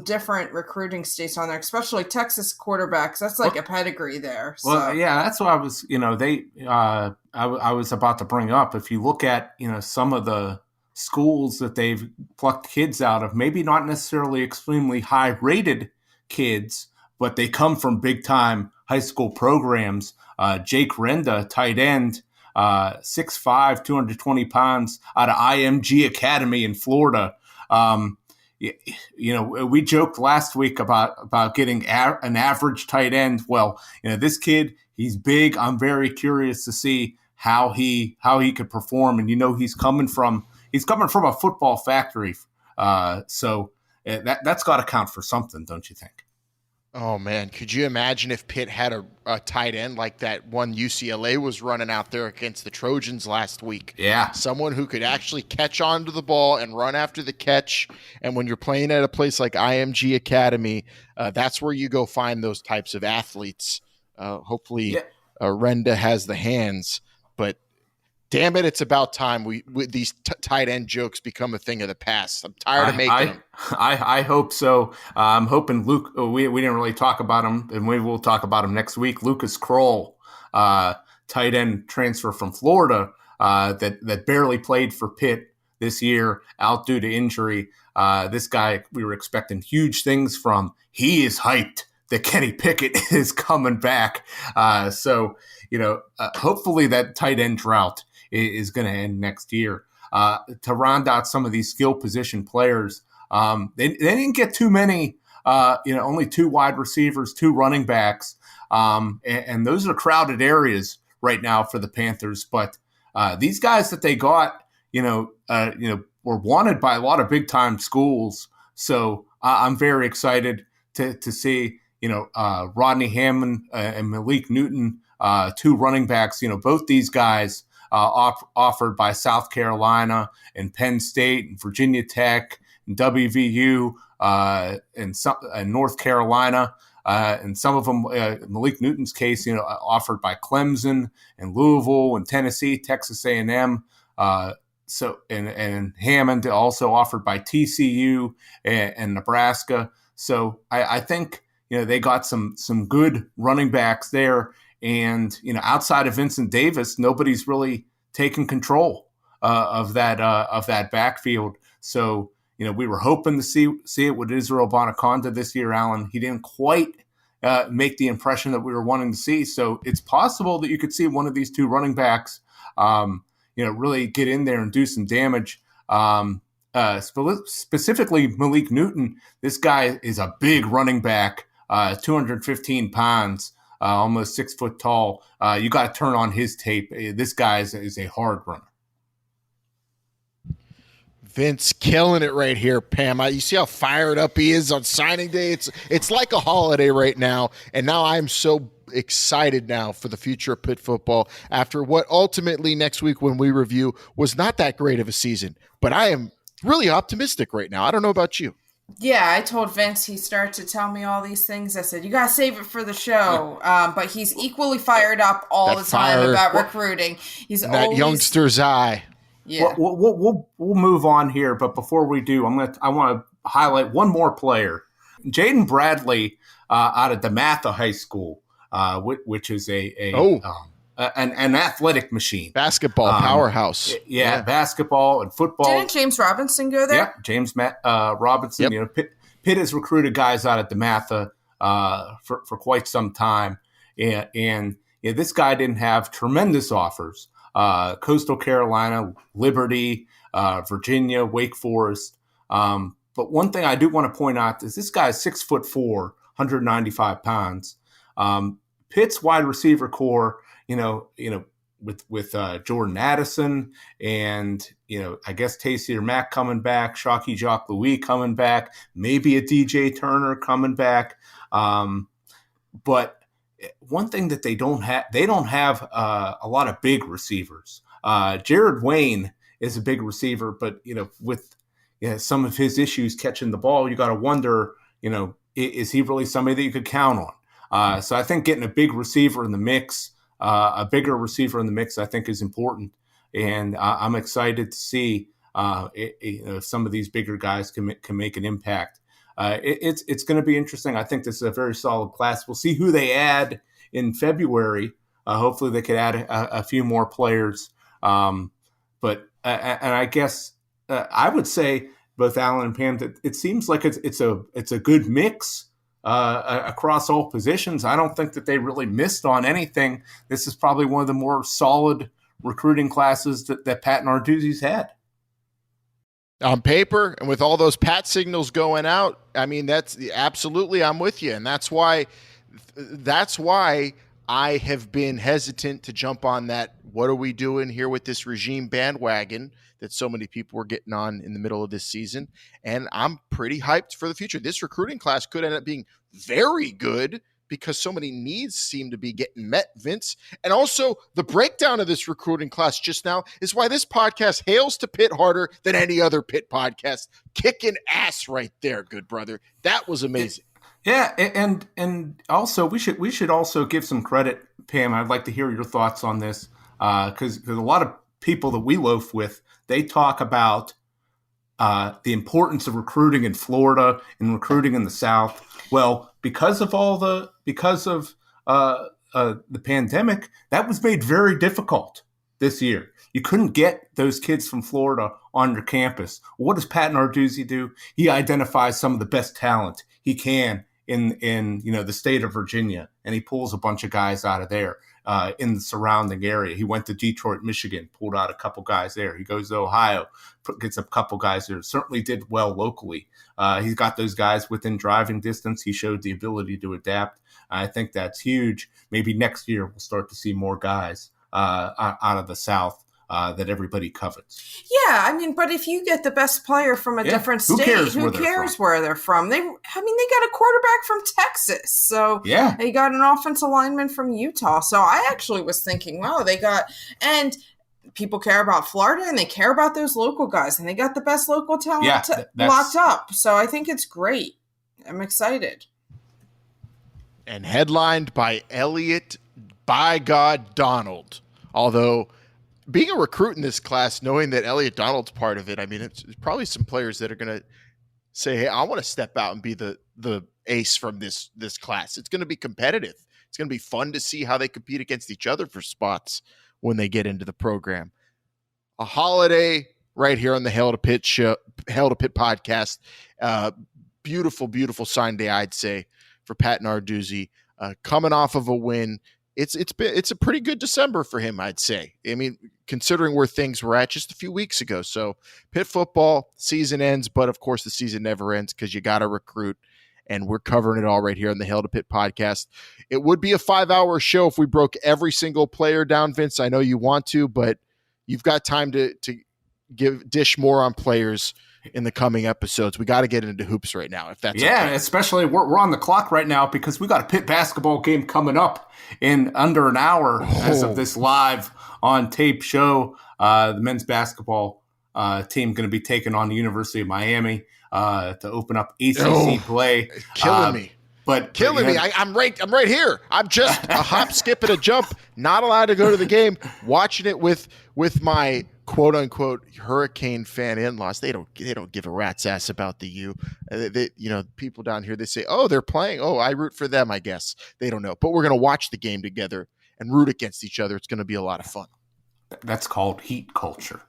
different recruiting states on there, especially Texas quarterbacks. That's like a pedigree there. So. Well, yeah, that's what I was. I was about to bring up. If you look at some of the schools that they've plucked kids out of, maybe not necessarily extremely high rated kids, but they come from big-time high school programs. Jake Renda, tight end, 6'5", 220 pounds, out of IMG Academy in Florida. We joked last week about getting an average tight end. Well, this kid, he's big. I'm very curious to see how he could perform. And he's coming from a football factory. So that's got to count for something, don't you think? Oh, man. Could you imagine if Pitt had a tight end like that one UCLA was running out there against the Trojans last week? Yeah. Someone who could actually catch onto the ball and run after the catch. And when you're playing at a place like IMG Academy, that's where you go find those types of athletes. Hopefully Renda has the hands. But damn it, it's about time these tight end jokes become a thing of the past. I'm tired of making them. I hope so. I'm hoping Luke. We didn't really talk about him, and we will talk about him next week. Lucas Kroll, tight end transfer from Florida, that barely played for Pitt this year, out due to injury. This guy, we were expecting huge things from. He is hyped that Kenny Pickett is coming back. Hopefully that tight end drought is going to end next year. To round out some of these skill position players, they didn't get too many, only 2 wide receivers, 2 running backs, and those are crowded areas right now for the Panthers. But these guys that they got, were wanted by a lot of big time schools. So I'm very excited to see, Rodney Hammond and Malik Newton, 2 running backs. Both these guys offered by South Carolina and Penn State and Virginia Tech and WVU and North Carolina. And some of them, Malik Newton's case, offered by Clemson and Louisville and Tennessee, Texas A&M. And Hammond also offered by TCU and Nebraska. So I think, they got some good running backs there. And, outside of Vincent Davis, nobody's really taken control of that backfield. So, we were hoping to see it with Israel Bonaconda this year, Alan. He didn't quite make the impression that we were wanting to see. So it's possible that you could see one of these 2 running backs, really get in there and do some damage. Specifically Malik Newton. This guy is a big running back, 215 pounds. Almost 6 foot tall. You got to turn on his tape. This guy is a hard runner. Vince killing it right here, Pam. You see how fired up he is on signing day? It's like a holiday right now. And now I'm so excited now for the future of Pitt football after what ultimately next week when we review was not that great of a season. But I am really optimistic right now. I don't know about you. Yeah, I told Vince he started to tell me all these things. I said, you got to save it for the show. But he's equally fired up all the time about recruiting. He's that always, youngster's eye. Yeah. We'll move on here. But before we do, I want to highlight one more player. Jaden Bradley out of DeMatha High School, which is an athletic machine. Basketball powerhouse. Yeah, basketball and football. Didn't James Robinson go there? Yeah, James Robinson. Yep. Pitt has recruited guys out of DeMatha for quite some time. And this guy didn't have tremendous offers. Coastal Carolina, Liberty, Virginia, Wake Forest. But one thing I do want to point out is this guy's 6'4", 195 pounds. Pitt's wide receiver core, with Jordan Addison and, I guess Taysier Mack coming back, Shockey Jacques Louis coming back, maybe a DJ Turner coming back. But one thing that they don't have a lot of big receivers. Jared Wayne is a big receiver, but, with some of his issues catching the ball, you got to wonder, is he really somebody that you could count on? So I think getting a big receiver in the mix, a bigger receiver in the mix, I think is important. And I'm excited to see if some of these bigger guys can make an impact. It's going to be interesting. I think this is a very solid class. We'll see who they add in February. Hopefully they could add a few more players. But I guess I would say both Alan and Pam that it seems like it's a good mix across all positions. I don't think that they really missed on anything. This is probably one of the more solid recruiting classes that Pat Narduzzi's had. On paper, and with all those Pat signals going out, I mean, that's absolutely, I'm with you. And that's why I have been hesitant to jump on that. What are we doing here with this regime bandwagon that so many people were getting on in the middle of this season? And I'm pretty hyped for the future. This recruiting class could end up being very good because so many needs seem to be getting met, Vince. And also the breakdown of this recruiting class just now is why this podcast hails to Pitt harder than any other Pitt podcast. Kicking ass right there, good brother. That was amazing. Yeah, and also we should also give some credit, Pam. I'd like to hear your thoughts on this because a lot of people that we loaf with, they talk about the importance of recruiting in Florida and recruiting in the South. Well, because of the pandemic, that was made very difficult this year. You couldn't get those kids from Florida on your campus. What does Pat Narduzzi do? He identifies some of the best talent he can in the state of Virginia, and he pulls a bunch of guys out of there in the surrounding area. He went to Detroit, Michigan, pulled out a couple guys there. He goes to Ohio, gets a couple guys there. Certainly did well locally. He's got those guys within driving distance. He showed the ability to adapt. I think that's huge. Maybe next year we'll start to see more guys out of the South that everybody covets. Yeah, I mean, but if you get the best player from a different state, who cares where they're from? They got a quarterback from Texas, so yeah, they got an offensive lineman from Utah. So I actually was thinking, wow, and people care about Florida and they care about those local guys, and they got the best local talent locked up. So I think it's great. I'm excited. And headlined by Elliot, by God, Donald. Although being a recruit in this class, knowing that Elliot Donald's part of it, I mean, it's probably some players that are going to say, hey, I want to step out and be the ace from this class. It's going to be competitive. It's going to be fun to see how they compete against each other for spots when they get into the program. A holiday right here on the Hail to Pitt podcast. Beautiful, beautiful sign day, I'd say, for Pat Narduzzi. Coming off of a win. It's a pretty good December for him, I'd say. I mean, considering where things were at just a few weeks ago. So Pitt football season ends, but of course the season never ends because you got to recruit, and we're covering it all right here on the Hail to Pitt podcast. It would be a 5-hour show if we broke every single player down, Vince. I know you want to, but you've got time to dish more on players in the coming episodes. We got to get into hoops right now, if that's okay. Especially we're on the clock right now because we got a Pitt basketball game coming up in under an hour as of this live on tape show. The men's basketball team going to be taking on the University of Miami to open up ACC play. Killing me. But killing me. I'm right here. I'm just a hop, skip, and a jump. Not allowed to go to the game. Watching it with my quote unquote Hurricane fan in-laws. They don't give a rat's ass about the U. People down here, they say, oh, they're playing. Oh, I root for them, I guess. They don't know. But we're going to watch the game together and root against each other. It's going to be a lot of fun. That's called heat culture.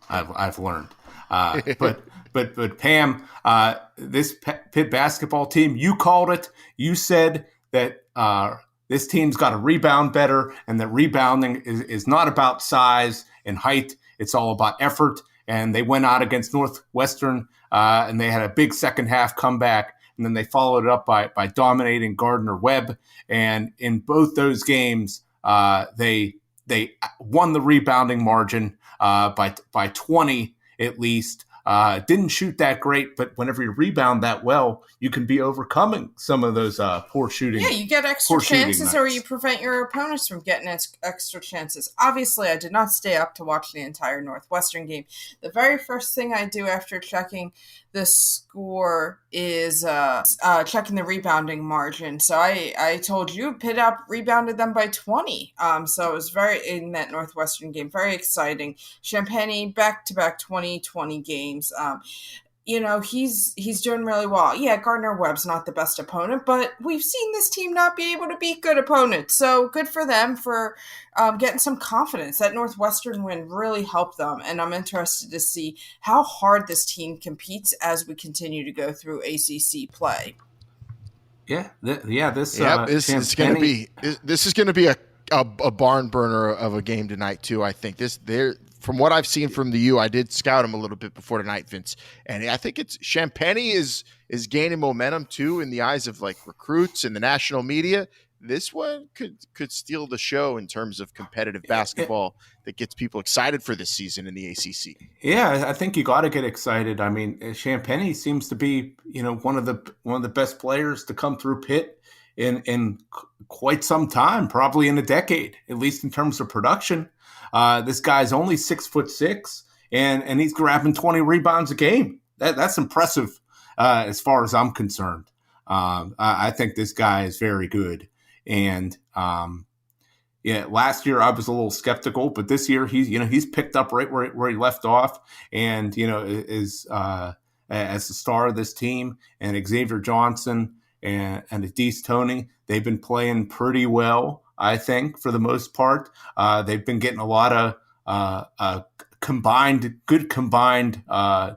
I've learned. But Pam, this Pitt basketball team, you called it. You said that this team's got to rebound better, and that rebounding is not about size and height. It's all about effort. And they went out against Northwestern, and they had a big second half comeback. And then they followed it up by dominating Gardner-Webb. And in both those games, they won the rebounding margin by 20 at least. Didn't shoot that great, but whenever you rebound that well, you can be overcoming some of those poor shooting. Yeah, you get extra chances, or you prevent your opponents from getting extra chances. Obviously, I did not stay up to watch the entire Northwestern game. The very first thing I do after checking the score is checking the rebounding margin. So I told you, Pitt up rebounded them by 20. So it was in that Northwestern game, very exciting. Champagnie back-to-back 2020 games. He's doing really well. Yeah, Gardner-Webb's not the best opponent, but we've seen this team not be able to beat good opponents. So good for them for getting some confidence. That Northwestern win really helped them, and I'm interested to see how hard this team competes as we continue to go through ACC play. This this is going to be a barn burner of a game tonight too. I think from what I've seen from the U, I did scout him a little bit before tonight, Vince, and I think it's Champagnie is gaining momentum too in the eyes of like recruits and the national media. This one could steal the show in terms of competitive basketball that gets people excited for this season in the ACC. Yeah, I think you got to get excited. I mean, Champagnie seems to be, one of the best players to come through Pitt in quite some time, probably in a decade, at least in terms of production. This guy's only 6'6", and he's grabbing 20 rebounds a game. That's impressive as far as I'm concerned. I think this guy is very good. And last year I was a little skeptical, but this year he's picked up right where he left off, and is as the star of this team. And Xavier Johnson and Adese Toney, they've been playing pretty well, I think, for the most part. They've been getting a lot of combined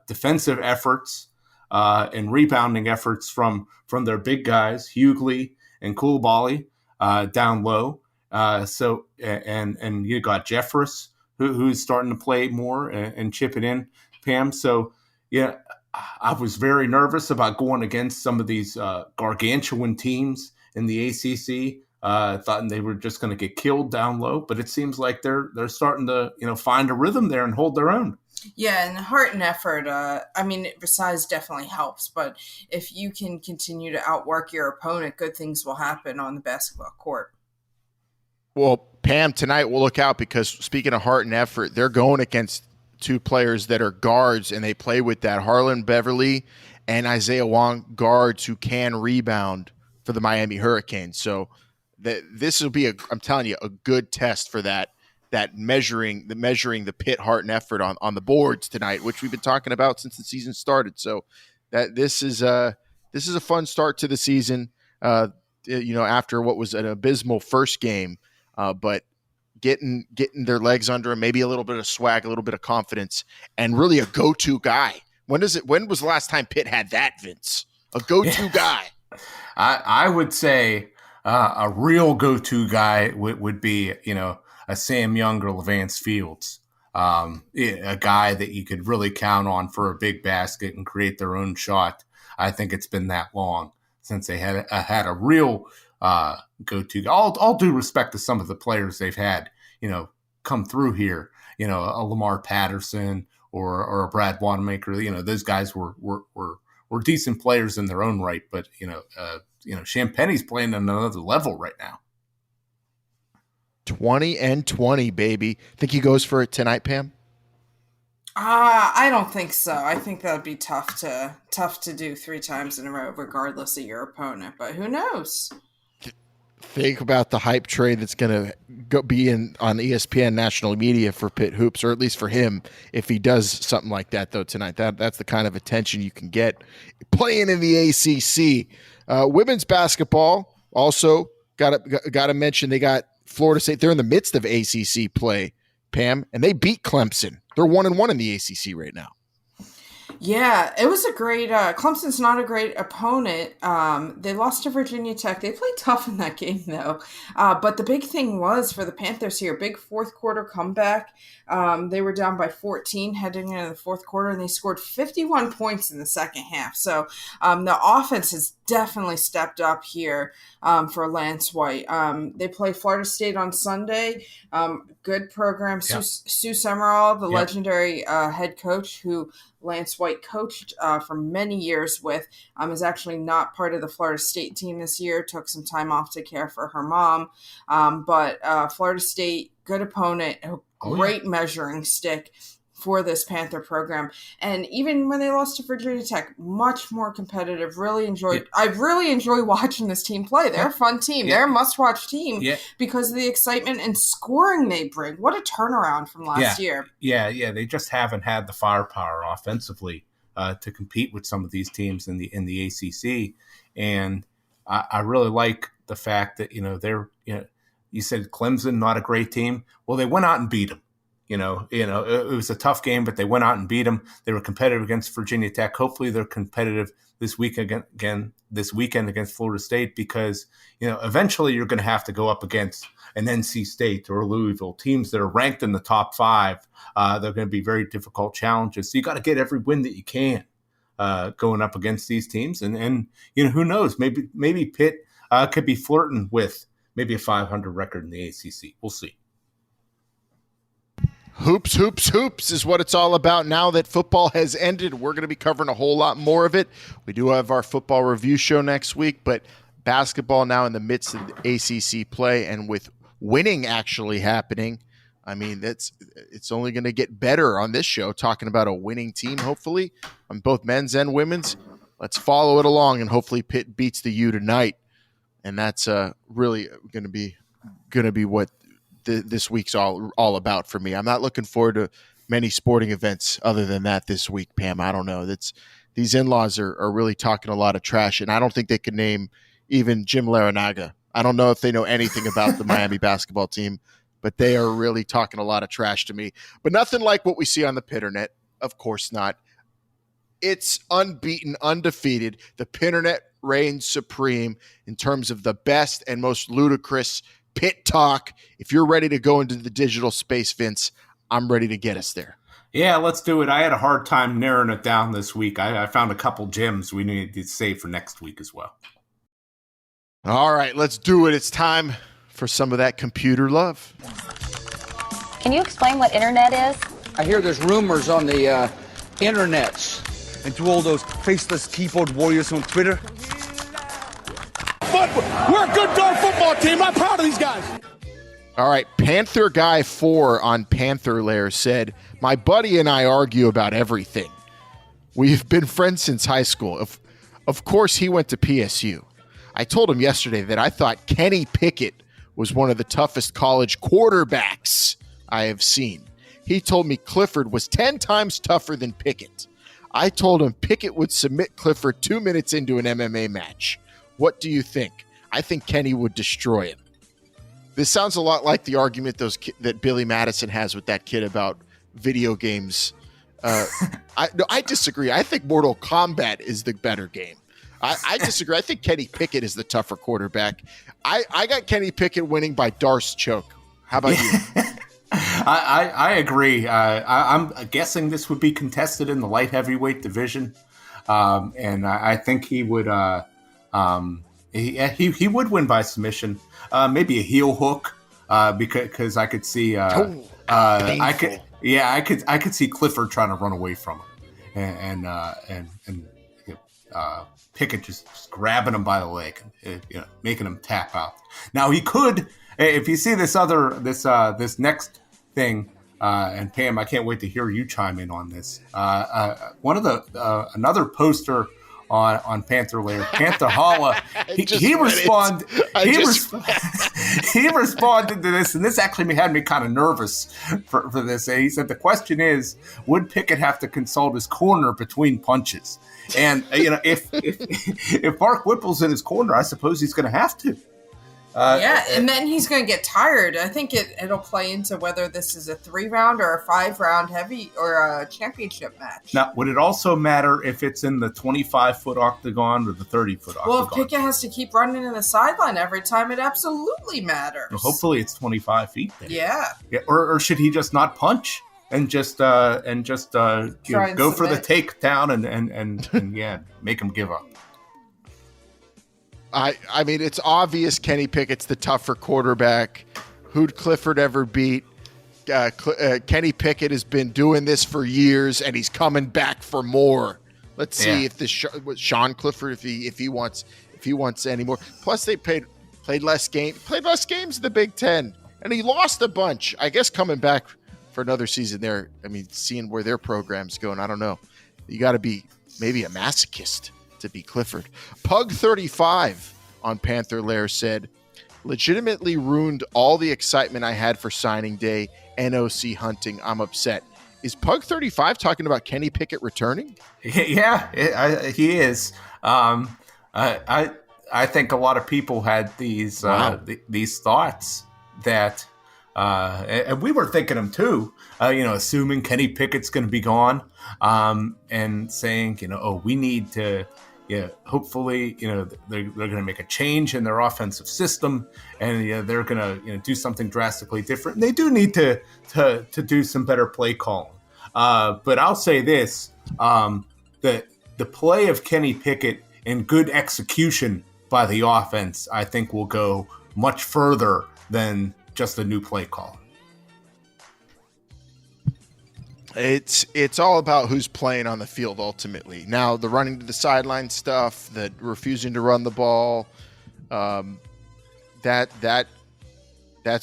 defensive efforts and rebounding efforts from their big guys, Hughley and Coulibaly. Down low. And you got Jeffress who's starting to play more and chip it in, Pam. So, yeah, I was very nervous about going against some of these gargantuan teams in the ACC. Thought they were just going to get killed down low, but it seems like they're starting to, find a rhythm there and hold their own. Yeah, and heart and effort, size definitely helps, but if you can continue to outwork your opponent, good things will happen on the basketball court. Well, Pam, tonight we'll look out because speaking of heart and effort, they're going against two players that are guards, and they play with that Harlan Beverly and Isaiah Wong, guards who can rebound for the Miami Hurricanes. So this will be, I'm telling you, a good test for that measuring the Pitt heart and effort on the boards tonight, which we've been talking about since the season started. So that this is a fun start to the season. After what was an abysmal first game, but getting their legs under them, maybe a little bit of swag, a little bit of confidence, and really a go-to guy. When was the last time Pitt had that, Vince? A go-to guy. I would say a real go-to guy would be, a Sam Young or Levance Fields, a guy that you could really count on for a big basket and create their own shot. I think it's been that long since they had a real go-to. All due respect to some of the players they've had, come through here, a Lamar Patterson or a Brad Wanamaker. Those guys were decent players in their own right, but Champagnie's playing on another level right now. 20-20, baby. Think he goes for it tonight, Pam? I don't think so. I think that would be tough to do 3 times in a row, regardless of your opponent. But who knows? Think about the hype train that's going to be on ESPN national media for Pitt Hoops, or at least for him, if he does something like that, though, tonight. That's the kind of attention you can get playing in the ACC. Women's basketball also got to mention they got Florida State. They're in the midst of ACC play, Pam, and they beat Clemson. They're 1-1 in the ACC right now. Yeah, it was a great Clemson's not a great opponent. They lost to Virginia Tech. They played tough in that game, though. But the big thing was for the Panthers here, big fourth quarter comeback. They were down by 14 heading into the fourth quarter, and they scored 51 points in the second half. So the offense has definitely stepped up here for Lance White. They play Florida State on Sunday. Good program. Yep. Sue Summerall, the legendary head coach who Lance White coached for many years with, is actually not part of the Florida State team this year. Took some time off to care for her mom. But Florida State, good opponent, a great measuring stick for this Panther program. And even when they lost to Virginia Tech, much more competitive. I really enjoy watching this team play. They're a fun team. They're a must-watch team because of the excitement and scoring they bring. What a turnaround from last year. Yeah. They just haven't had the firepower offensively to compete with some of these teams in the ACC. And I really like the fact that, they're, you said Clemson, not a great team. Well, they went out and beat them. It was a tough game, but they went out and beat them. They were competitive against Virginia Tech. Hopefully they're competitive this weekend against Florida State, because, eventually you're going to have to go up against an NC State or Louisville, teams that are ranked in the top 5. They're going to be very difficult challenges. So you got to get every win that you can going up against these teams. And who knows? Maybe Pitt could be flirting with maybe a 500 record in the ACC. We'll see. Hoops, hoops, hoops is what it's all about now that football has ended. We're going to be covering a whole lot more of it. We do have our football review show next week, but basketball now in the midst of the ACC play, and with winning actually happening, I mean, it's only going to get better on this show, talking about a winning team, hopefully, on both men's and women's. Let's follow it along, and hopefully Pitt beats the U tonight, and that's really going to be what this week's all about for me. I'm not looking forward to many sporting events other than that this week, Pam. I don't know. These in-laws are really talking a lot of trash, and I don't think they could name even Jim Larinaga. I don't know if they know anything about the Miami basketball team, but they are really talking a lot of trash to me. But nothing like what we see on the Pitternet. Of course not. It's unbeaten, undefeated. The Pitternet reigns supreme in terms of the best and most ludicrous Pitt talk. If you're ready to go into the digital space, Vince, I'm ready to get us there. Yeah, let's do it. I had a hard time narrowing it down this week. I found a couple gems we need to save for next week as well. All right, let's do it. It's time for some of that computer love. Can you explain what internet is? I hear there's rumors on the internets. And to all those faceless keyboard warriors on Twitter. But we're a good darn football team. I'm proud of these guys. All right, Panther Guy 4 on Panther Lair said, my buddy and I argue about everything. We've been friends since high school. Of course, he went to PSU. I told him yesterday that I thought Kenny Pickett was one of the toughest college quarterbacks I have seen. He told me Clifford was 10 times tougher than Pickett. I told him Pickett would submit Clifford 2 minutes into an MMA match. What do you think? I think Kenny would destroy him. This sounds a lot like the argument that Billy Madison has with that kid about video games. I disagree. I think Mortal Kombat is the better game. I disagree. I think Kenny Pickett is the tougher quarterback. I got Kenny Pickett winning by Darce choke. How about you? I agree. I'm guessing this would be contested in the light heavyweight division, and I think he would. He would win by submission, maybe a heel hook, because I could see. I could see Clifford trying to run away from him, and Pickett just grabbing him by the leg, and making him tap out. Now he could, if you see this next thing, and Pam, I can't wait to hear you chime in on this. One of another poster on Panther Lair, Panther Holla, he responded to this, and this actually had me kind of nervous for this. He said the question is, would Pickett have to consult his corner between punches? And if Mark Whipple's in his corner, I suppose he's going to have to. And then he's going to get tired. I think it'll play into whether this is a 3-round or a 5-round heavy or a championship match. Now, would it also matter if it's in the 25-foot octagon or the 30-foot octagon? Well, if Pickett has to keep running in the sideline every time, it absolutely matters. Well, hopefully it's 25 feet then. Yeah. Or should he just not punch and just go for the takedown and make him give up? I mean, it's obvious Kenny Pickett's the tougher quarterback. Who'd Clifford ever beat? Kenny Pickett has been doing this for years, and he's coming back for more. Let's see if this Sean Clifford, if he wants any more. Plus, they played less games in the Big Ten, and he lost a bunch. I guess coming back for another season there. I mean, seeing where their program's going, I don't know. You got to be maybe a masochist to be Clifford. Pug 35 on Panther Lair said, legitimately ruined all the excitement I had for signing day. NOC hunting. I'm upset. Is Pug 35 talking about Kenny Pickett returning? Yeah, he is. I think a lot of people had these thoughts that And we were thinking him too, assuming Kenny Pickett's going to be gone, and saying, we need to, hopefully, they're going to make a change in their offensive system, and they're going to do something drastically different. And they do need to do some better play calling. But I'll say this, that the play of Kenny Pickett and good execution by the offense, I think, will go much further than just a new play call. It's all about who's playing on the field ultimately. Now, the running to the sideline stuff, the refusing to run the ball, that's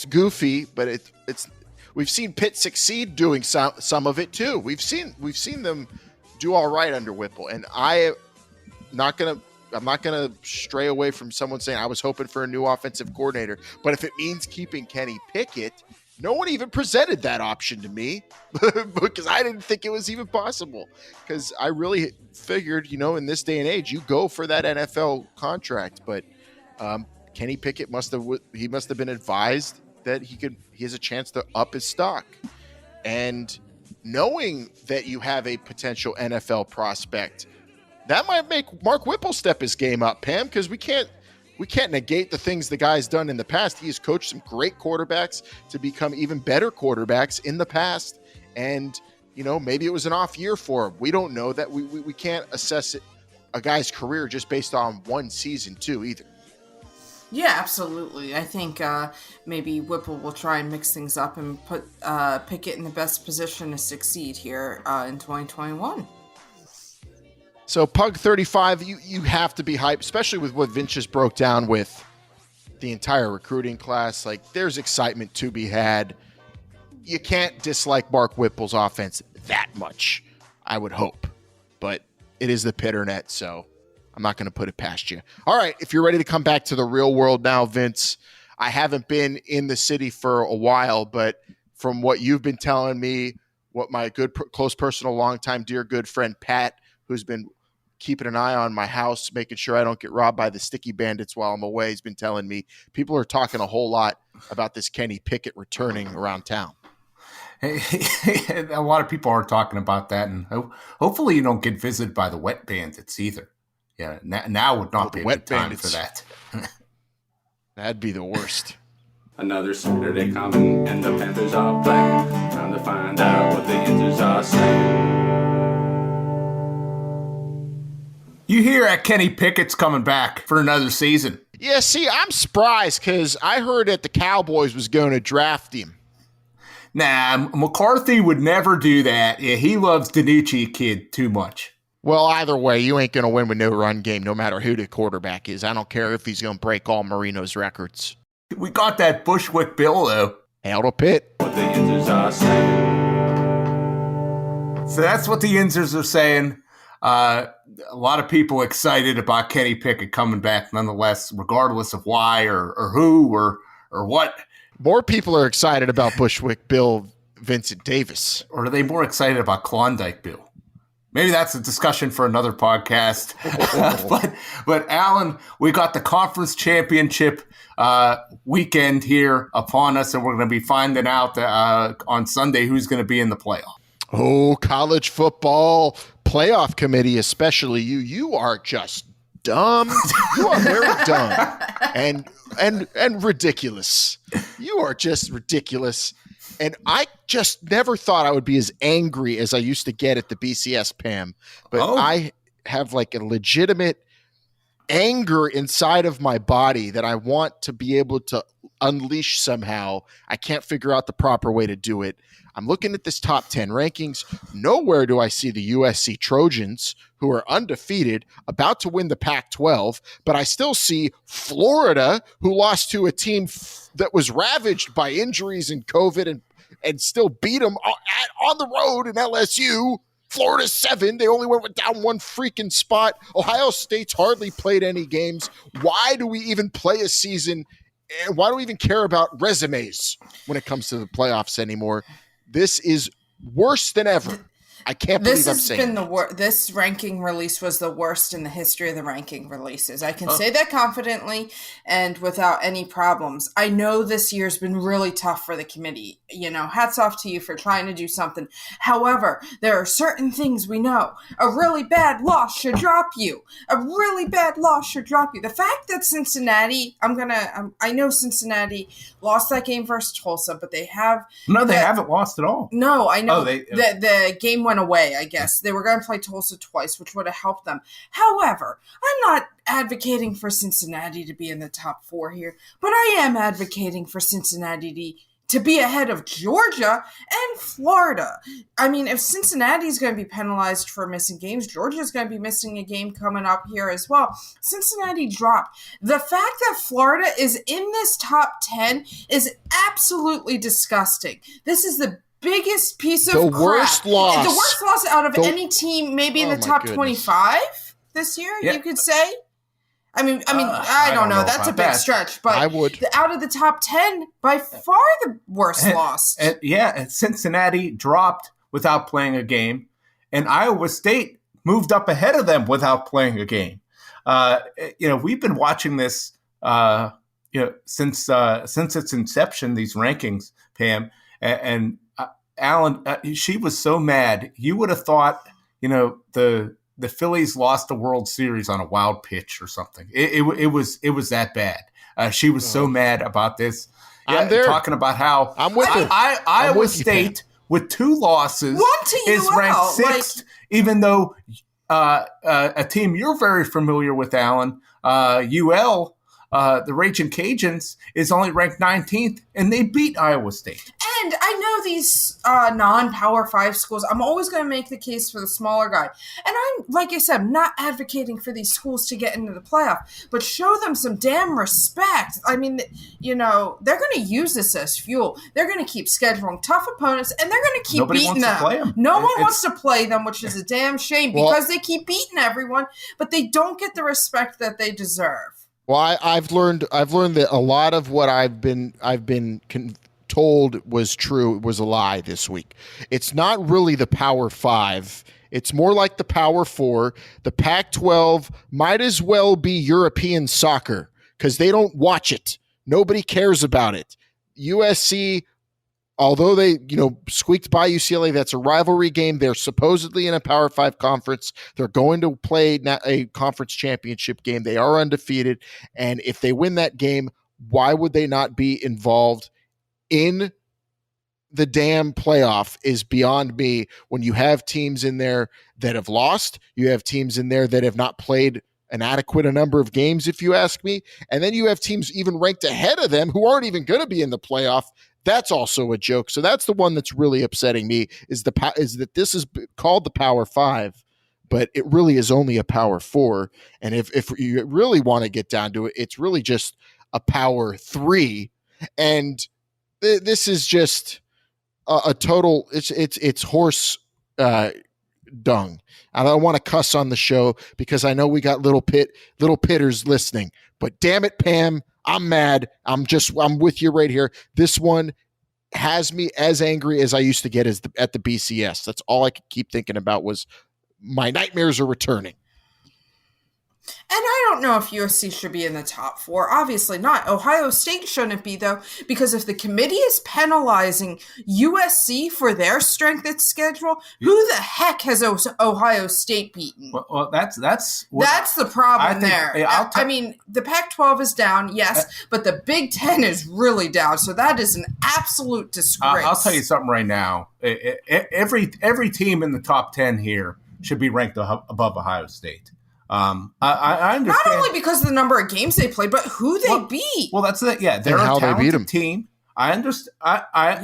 goofy, but it's we've seen Pitt succeed doing some of it too. We've seen them do all right under Whipple, and I'm not gonna stray away from someone saying I was hoping for a new offensive coordinator, but if it means keeping Kenny Pickett, no one even presented that option to me because I didn't think it was even possible. Because I really figured, in this day and age, you go for that NFL contract. But Kenny Pickett must have been advised that he has a chance to up his stock, and knowing that you have a potential NFL prospect, that might make Mark Whipple step his game up, Pam, because we can't negate the things the guy's done in the past. He has coached some great quarterbacks to become even better quarterbacks in the past. And, maybe it was an off year for him. We don't know that. We can't assess a guy's career just based on one season too either. Yeah, absolutely. I think maybe Whipple will try and mix things up and put Pickett in the best position to succeed here in 2021. So Pug 35, you have to be hyped, especially with what Vince just broke down with the entire recruiting class. Like, there's excitement to be had. You can't dislike Mark Whipple's offense that much, I would hope. But it is the Pitternet, so I'm not going to put it past you. All right, if you're ready to come back to the real world now, Vince, I haven't been in the city for a while, but from what you've been telling me, what my good, close personal, longtime, dear, good friend Pat, who's been keeping an eye on my house, making sure I don't get robbed by the sticky bandits while I'm away, he's been telling me people are talking a whole lot about this Kenny Pickett returning around town. A lot of people are talking about that, and hopefully you don't get visited by the wet bandits either. Yeah, now would not be a good time for that. That'd be the worst. Another Saturday coming, and the Panthers are playing. Trying to find out what the Indians are saying. You hear that Kenny Pickett's coming back for another season. Yeah, see, I'm surprised because I heard that the Cowboys was going to draft him. Nah, McCarthy would never do that. Yeah, he loves DiNucci kid too much. Well, either way, you ain't going to win with no run game, no matter who the quarterback is. I don't care if he's going to break all Marino's records. We got that Bushwick Bill, though. Hail to Pitt. What the Indians are saying. So that's what the Inzers are saying. A lot of people excited about Kenny Pickett coming back nonetheless, regardless of why or who or what. More people are excited about Bushwick Bill Vincent Davis. Or are they more excited about Klondike Bill? Maybe that's a discussion for another podcast. But Alan, we got the conference championship weekend here upon us, and we're going to be finding out on Sunday who's going to be in the playoff. Oh, college football playoff committee, especially you are just dumb. You are very dumb and ridiculous. You are just ridiculous. And I just never thought I would be as angry as I used to get at the BCS, Pam. But I have like a legitimate anger inside of my body that I want to be able to unleash somehow. I can't figure out the proper way to do it. I'm looking at this top 10 rankings. Nowhere do I see the USC Trojans, who are undefeated, about to win the Pac-12, but I still see Florida, who lost to a team that was ravaged by injuries and COVID and still beat them on the road in LSU. Florida's 7. They only went down one freaking spot. Ohio State's hardly played any games. Why do we even play a season? And why do we even care about resumes when it comes to the playoffs anymore? This is worse than ever. I can't believe I'm saying this ranking release was the worst in the history of the ranking releases. I can say that confidently and without any problems. I know this year's been really tough for the committee. Hats off to you for trying to do something. However, there are certain things we know. A really bad loss should drop you. A really bad loss should drop you. The fact that Cincinnati, I know Cincinnati lost that game versus Tulsa, but they haven't lost at all. No, I know. The game went away, I guess. They were going to play Tulsa twice, which would have helped them. However, I'm not advocating for Cincinnati to be in the top 4 here, but I am advocating for Cincinnati to be ahead of Georgia and Florida. I mean, if Cincinnati's going to be penalized for missing games, Georgia's going to be missing a game coming up here as well. Cincinnati dropped. The fact that Florida is in this top 10 is absolutely disgusting. This is the biggest piece of crap. The worst loss out of any team, maybe in the top 25 this year, you could say. I mean, I don't know. That's a big stretch, but I would. Out of the top 10, by far the worst loss. And Cincinnati dropped without playing a game, and Iowa State moved up ahead of them without playing a game. We've been watching this, since its inception. These rankings, Pam, and Alan, she was so mad. You would have thought, the Phillies lost the World Series on a wild pitch or something. It was that bad. She was so mad about this. I'm there. Talking about how I'm with her. Iowa State with 2 losses is ranked 6th, even though a team you're very familiar with, Alan, UL, the Raging Cajuns, is only ranked 19th, and they beat Iowa State. And I know these non-Power 5 schools, I'm always going to make the case for the smaller guy. And I'm, like I said, not advocating for these schools to get into the playoff, but show them some damn respect. I mean, they're going to use this as fuel. They're going to keep scheduling tough opponents, and they're going to keep beating them. No one wants to play them, which is a damn shame because they keep beating everyone, but they don't get the respect that they deserve. Well, I've learned that a lot of what I've been told was true was a lie this week. It's not really the Power 5. It's more like the Power 4. The Pac-12 might as well be European soccer because they don't watch it. Nobody cares about it. USC, although they squeaked by UCLA, that's a rivalry game. They're supposedly in a Power 5 conference. They're going to play a conference championship game. They are undefeated. And if they win that game, why would they not be involved in the damn playoff is beyond me. When you have teams in there that have lost, you have teams in there that have not played an adequate number of games, if you ask me, and then you have teams even ranked ahead of them who aren't even going to be in the playoff. That's also a joke. So that's the one that's really upsetting me is that this is called the Power 5, but it really is only a Power 4. And if you really want to get down to it, it's really just a Power 3. And this is just a total. It's horse dung. I don't want to cuss on the show because I know we got little pitters listening. But damn it, Pam, I'm mad. I'm with you right here. This one has me as angry as I used to get at the BCS. That's all I could keep thinking about was my nightmares are returning. And I don't know if USC should be in the top 4. Obviously not. Ohio State shouldn't be, though, because if the committee is penalizing USC for their strength of schedule, who the heck has Ohio State beaten? Well, that's the problem there. I mean, the Pac-12 is down, yes, but the Big Ten is really down, so that is an absolute disgrace. I'll tell you something right now. Every team in the top 10 here should be ranked above Ohio State. I understand. Not only because of the number of games they played, but who they beat. Well, that's it. Yeah, they're a talented team. I understand.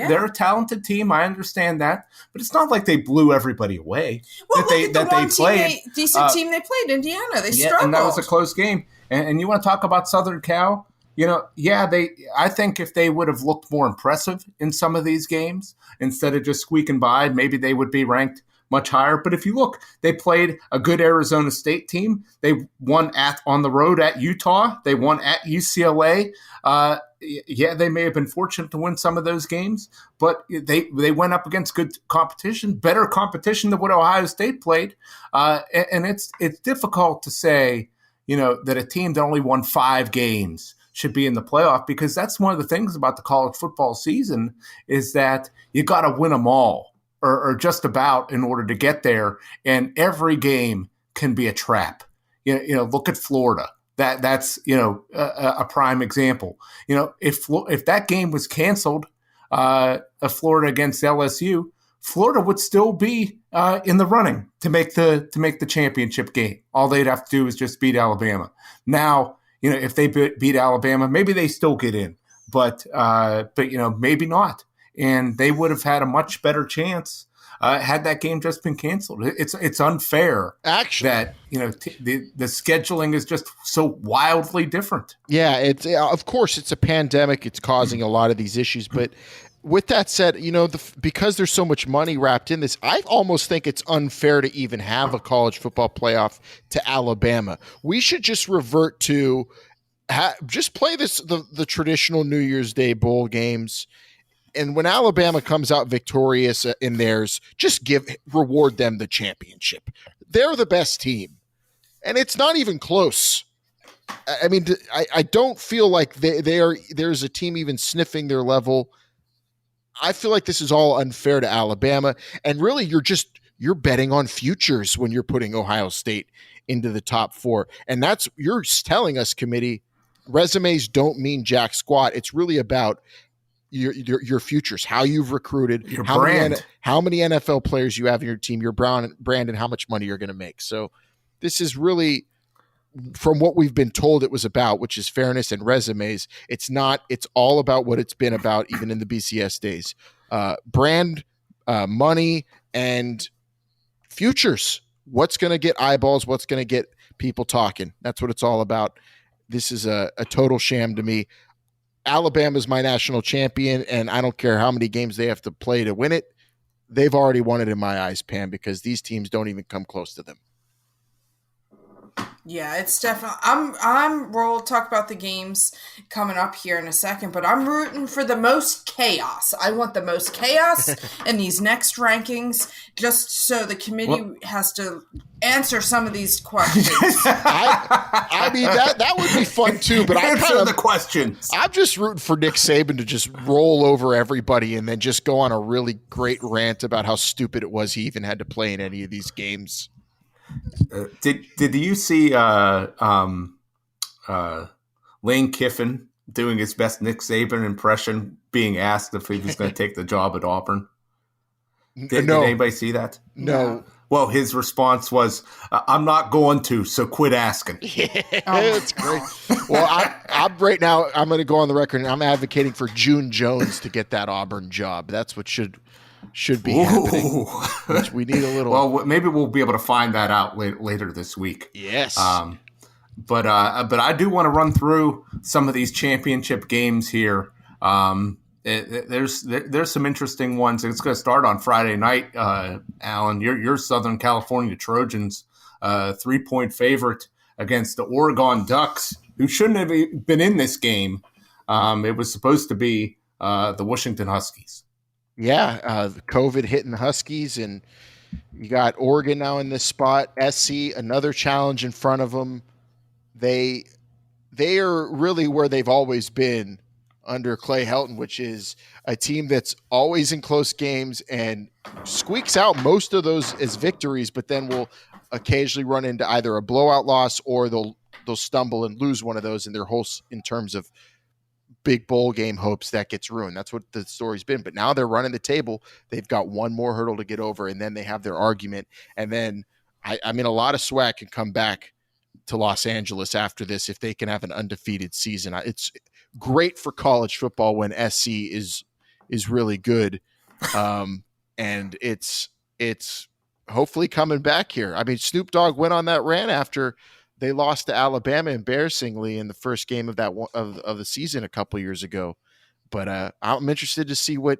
They're a talented team. I understand that, but it's not like they blew everybody away. Well, decent team they played, Indiana. They struggled, and that was a close game. And you want to talk about Southern Cal? I think if they would have looked more impressive in some of these games instead of just squeaking by, maybe they would be ranked much higher. But if you look, they played a good Arizona State team. They won on the road at Utah. They won at UCLA. yeah, they may have been fortunate to win some of those games, but they went up against good competition, better competition than what Ohio State played. And it's difficult to say, that a team that only won 5 games should be in the playoff, because that's one of the things about the college football season is that you got to win them all or just about in order to get there. And every game can be a trap. Look at Florida. That's a prime example. If that game was canceled, Florida against LSU, Florida would still be in the running to make the championship game. All they'd have to do is just beat Alabama. Now, if they beat Alabama, maybe they still get in, but maybe not, and they would have had a much better chance. Had that game just been canceled. It's unfair, actually, that the scheduling is just so wildly different. Yeah, it's of course it's a pandemic. It's causing a lot of these issues. But with that said, because there's so much money wrapped in this, I almost think it's unfair to even have a college football playoff to Alabama. We should just revert to just play the traditional New Year's Day bowl games. And when Alabama comes out victorious in theirs, just reward them the championship. They're the best team, and it's not even close. I mean, I don't feel like there's a team even sniffing their level. I feel like this is all unfair to Alabama, and really, you're betting on futures when you're putting Ohio State into the top 4, and you're telling us, committee, resumes don't mean jack squat. It's really about your futures, how you've recruited, your brand, how many NFL players you have in your team, your brand, and how much money you're going to make. So this is really, from what we've been told it was about, which is fairness and resumes. It's not. It's all about what it's been about, even in the BCS days. Brand, money, and futures. What's going to get eyeballs? What's going to get people talking? That's what it's all about. This is a total sham to me. Alabama's my national champion, and I don't care how many games they have to play to win it. They've already won it in my eyes, Pam, because these teams don't even come close to them. Yeah, it's definitely. We'll talk about the games coming up here in a second, but I'm rooting for the most chaos. I want the most chaos in these next rankings, just so the committee has to answer some of these questions. I mean that would be fun too, but answer the questions. I'm just rooting for Nick Saban to just roll over everybody and then just go on a really great rant about how stupid it was he even had to play in any of these games. Did you see Lane Kiffin doing his best Nick Saban impression, being asked if he was going to take the job at Auburn? Did anybody see that? No. Well, his response was, "I'm not going to, so quit asking." Yeah, that's great. Well, I'm right now. I'm going to go on the record, and I'm advocating for June Jones to get that Auburn job. That's what should be happening. Which we need a little. Well, maybe we'll be able to find that out later this week. Yes. But I do want to run through some of these championship games here. There's some interesting ones. It's going to start on Friday night. Alan, your Southern California Trojans, 3-point favorite against the Oregon Ducks, who shouldn't have been in this game. It was supposed to be the Washington Huskies. Yeah, COVID hitting the Huskies, and you got Oregon now in this spot. SC, another challenge in front of them. They are really where they've always been under Clay Helton, which is a team that's always in close games and squeaks out most of those as victories, but then will occasionally run into either a blowout loss or they'll stumble and lose one of those in their whole in terms of big bowl game hopes. That gets ruined. That's what the story's been. But now they're running the table. They've got one more hurdle to get over, and then they have their argument. And then, I mean, a lot of swag can come back to Los Angeles after this if they can have an undefeated season. It's great for college football when SC is really good, and it's hopefully coming back here. I mean, Snoop Dogg went on that rant after they lost to Alabama embarrassingly in the first game of of the season a couple years ago. But I'm interested to see what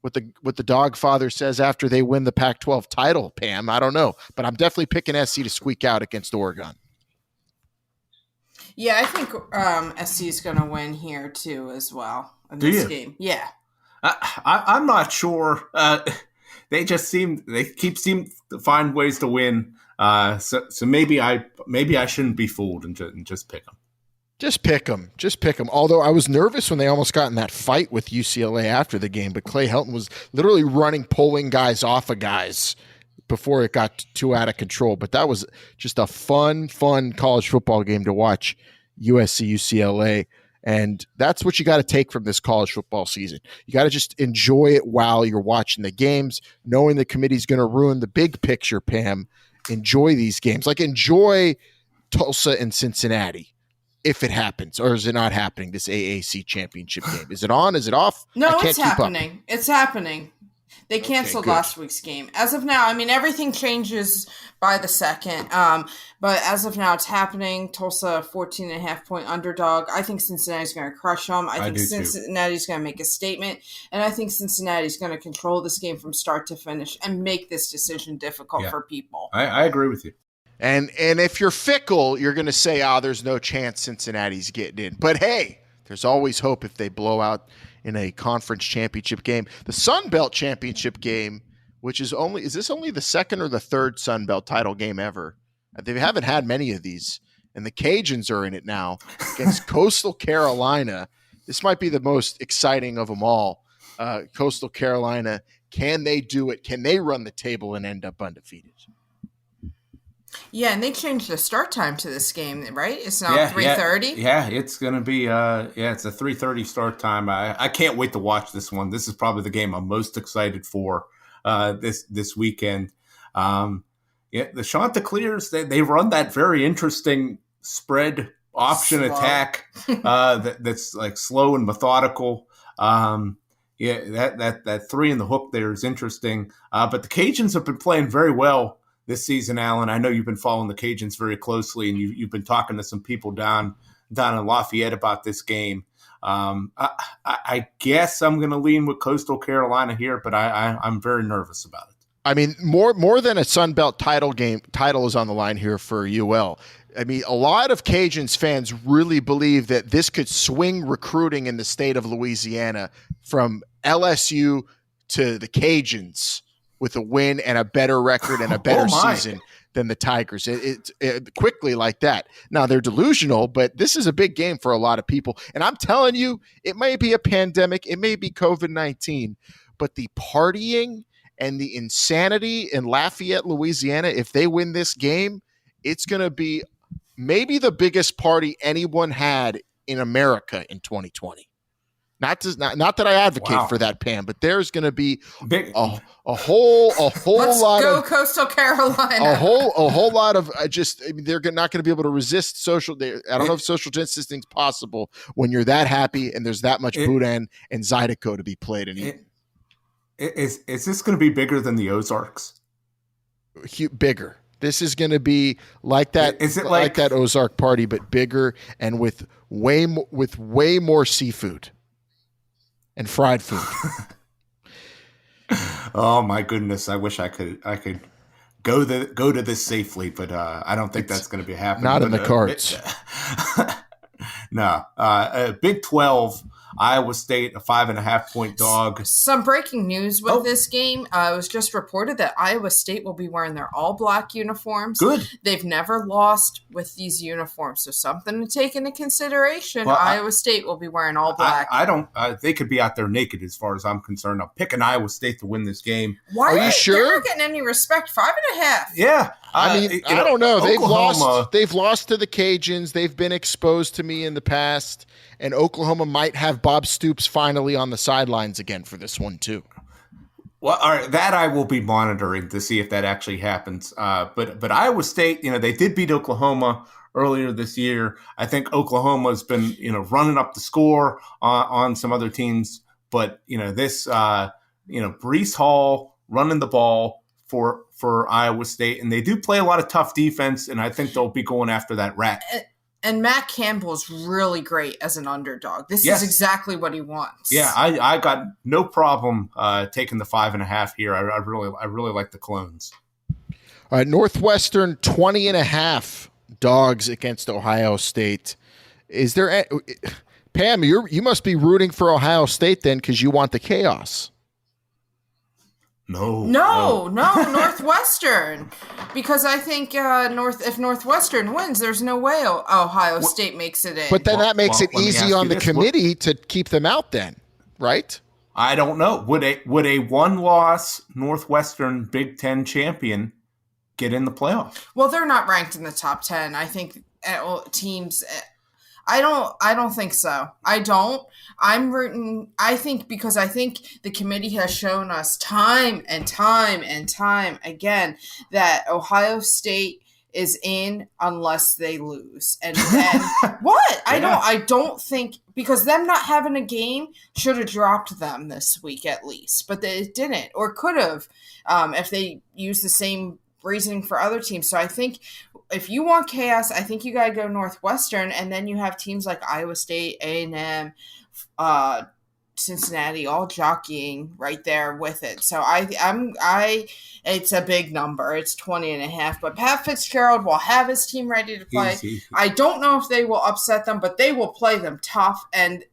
the dog father says after they win the Pac-12 title, Pam. I don't know, but I'm definitely picking SC to squeak out against Oregon. Yeah, I think SC is going to win here too as well in Do this you? game. Yeah. I'm not sure. They keep seem to find ways to win. So maybe I shouldn't be fooled and just pick them. Just pick them. Just pick them. Although I was nervous when they almost got in that fight with UCLA after the game, but Clay Helton was literally pulling guys off of guys before it got too out of control. But that was just a fun college football game to watch, USC UCLA. And that's what you got to take from this college football season. You got to just enjoy it while you're watching the games, knowing the committee's going to ruin the big picture, Pam. Enjoy these games. Like, enjoy Tulsa and Cincinnati. If it happens, or is it not happening, this AAC championship game? Is it on? Is it off? No, it's happening. It's happening. They canceled last week's game. As of now, I mean, everything changes by the second. But as of now, it's happening. Tulsa, 14.5-point underdog. I think Cincinnati's going to crush them. I think Cincinnati's going to make a statement. And I think Cincinnati's going to control this game from start to finish and make this decision difficult for people. I agree with you. And if you're fickle, you're going to say, there's no chance Cincinnati's getting in. But hey, there's always hope if they blow out in a conference championship game. The Sun Belt championship game, which is this only the second or the third Sun Belt title game ever? They haven't had many of these. And the Cajuns are in it now against Coastal Carolina. This might be the most exciting of them all. Coastal Carolina, can they do it? Can they run the table and end up undefeated? Yeah, and they changed the start time to this game, right? It's now 3:30. Yeah, it's going to be it's a 3:30 start time. I can't wait to watch this one. This is probably the game I'm most excited for this weekend. The Chanticleers, they run that very interesting spread option attack that's like slow and methodical. That three in the hook there is interesting. But the Cajuns have been playing very well this season, Alan. I know you've been following the Cajuns very closely, and you've been talking to some people down in Lafayette about this game. I guess I'm going to lean with Coastal Carolina here, but I'm very nervous about it. I mean, more than a Sun Belt title is on the line here for UL. I mean, a lot of Cajuns fans really believe that this could swing recruiting in the state of Louisiana from LSU to the Cajuns with a win and a better record and a better season than the Tigers. It quickly like that. Now, they're delusional, but this is a big game for a lot of people. And I'm telling you, it may be a pandemic, it may be COVID-19, but the partying and the insanity in Lafayette, Louisiana, if they win this game, it's going to be maybe the biggest party anyone had in America in 2020. Not that I advocate for that, Pam, but there's going to be a whole Let's lot go of Coastal Carolina. a whole lot of they're not going to be able to resist social. I don't know if social distancing is possible when you're that happy and there's that much Boudin and Zydeco to be played and eaten. Is this going to be bigger than the Ozarks? Bigger. This is going to be like that. Is it like that Ozark party, but bigger and with way more seafood and fried food? Oh my goodness! I wish I could go to this safely, but I don't think that's going to be happening. Not in the cards. No. Big 12. Iowa State, a 5.5-point dog. Some breaking news with this game. It was just reported that Iowa State will be wearing their all-black uniforms. Good. They've never lost with these uniforms, so something to take into consideration. Well, Iowa State will be wearing all black. I don't. They could be out there naked, as far as I'm concerned. I'm picking Iowa State to win this game. Why are you sure? They're not getting any respect. 5.5. Yeah. I mean, I don't know. They've lost to the Cajuns. They've been exposed to me in the past. And Oklahoma might have Bob Stoops finally on the sidelines again for this one, too. Well, all right, that I will be monitoring to see if that actually happens. But Iowa State, they did beat Oklahoma earlier this year. I think Oklahoma's been, running up the score on some other teams. But, this, Breece Hall running the ball for Iowa State. And they do play a lot of tough defense, and I think they'll be going after that rat. And Matt Campbell's really great as an underdog. This is exactly what he wants. Yeah, I got no problem taking the 5.5 here. I really like the Clones. Northwestern 20.5 dogs against Ohio State. Is there Pam? You must be rooting for Ohio State then, because you want the chaos. No, Northwestern, because I think if Northwestern wins, there's no way Ohio State makes it in. But then that makes it easy on the committee to keep them out then, right? I don't know. Would a one-loss Northwestern Big Ten champion get in the playoff? Well, they're not ranked in the top 10. I think teams. I don't think so. I don't. I'm rooting. I think because I think the committee has shown us time and time and time again that Ohio State is in unless they lose. And then what? Yeah. I don't think, because them not having a game should have dropped them this week at least, but they didn't, or could have if they used the same reasoning for other teams. So I think if you want chaos, I think you got to go Northwestern, and then you have teams like Iowa State, A&M, Cincinnati, all jockeying right there with it. So it's a big number. It's 20.5, but Pat Fitzgerald will have his team ready to play. Easy. I don't know if they will upset them, but they will play them tough, and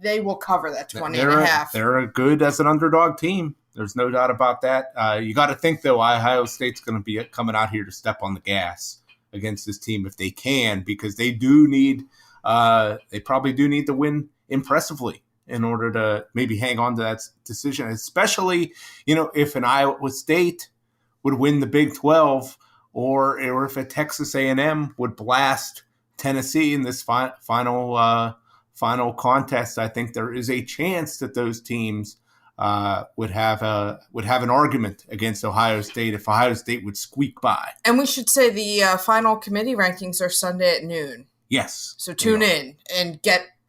they will cover that 20.5. They're good as an underdog team. There's no doubt about that. You got to think, though, Ohio State's going to be coming out here to step on the gas against this team if they can, because they probably do need to win impressively in order to maybe hang on to that decision, especially, if an Iowa State would win the Big 12 or if a Texas A&M would blast Tennessee in this final contest. I think there is a chance that those teams would have an argument against Ohio State if Ohio State would squeak by. And we should say the final committee rankings are Sunday at noon. Yes. So tune in and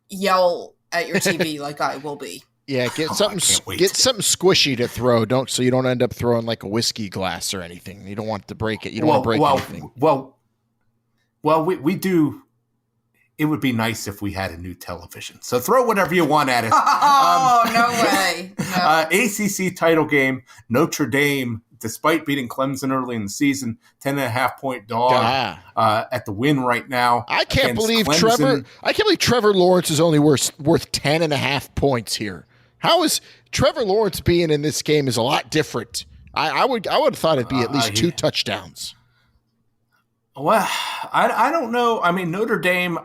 yell at your TV like I will be. Yeah, get something squishy to throw. So you don't end up throwing like a whiskey glass or anything. You don't want to break it. You don't want to break anything. Well, we do. It would be nice if we had a new television. So throw whatever you want at it. No way. No. ACC title game, Notre Dame, despite beating Clemson early in the season, 10.5-point dog at the win right now. I can't believe Trevor Lawrence is only worth 10.5 points here. How is Trevor Lawrence being in this game is a lot different. I would have thought it'd be at least 2 touchdowns. Well, I don't know. I mean, Notre Dame,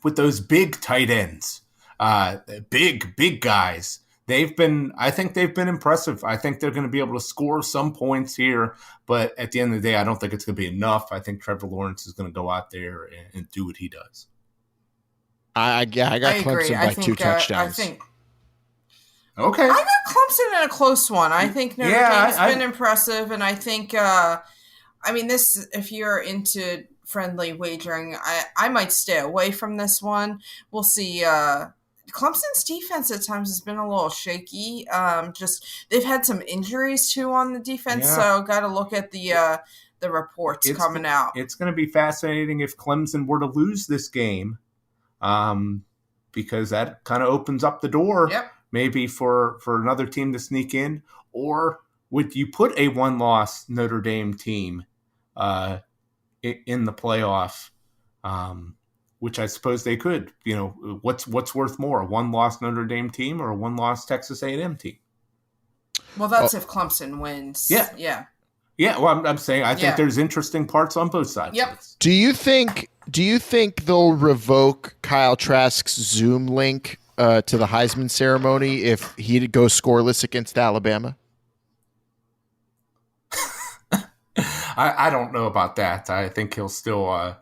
with those big tight ends, big guys, I think they've been impressive. I think they're going to be able to score some points here, but at the end of the day, I don't think it's going to be enough. I think Trevor Lawrence is going to go out there and do what he does. I got Clemson by 2 touchdowns. Okay. I got Clemson in a close one. I think Notre Dame's been impressive, and I think this, if you're into friendly wagering, I might stay away from this one. We'll see. Clemson's defense at times has been a little shaky. They've had some injuries too on the defense, so got to look at the reports coming out. It's going to be fascinating if Clemson were to lose this game, because that kind of opens up the door maybe for another team to sneak in. Or would you put a one-loss Notre Dame team in the playoff, which I suppose they could? What's worth more, a one-loss Notre Dame team or a one-loss Texas A&M team? Well, that's if Clemson wins. Yeah. Well, I'm saying I think there's interesting parts on both sides. Yep. Do you think they'll revoke Kyle Trask's Zoom link to the Heisman ceremony if he goes scoreless against Alabama? I don't know about that. I think he'll still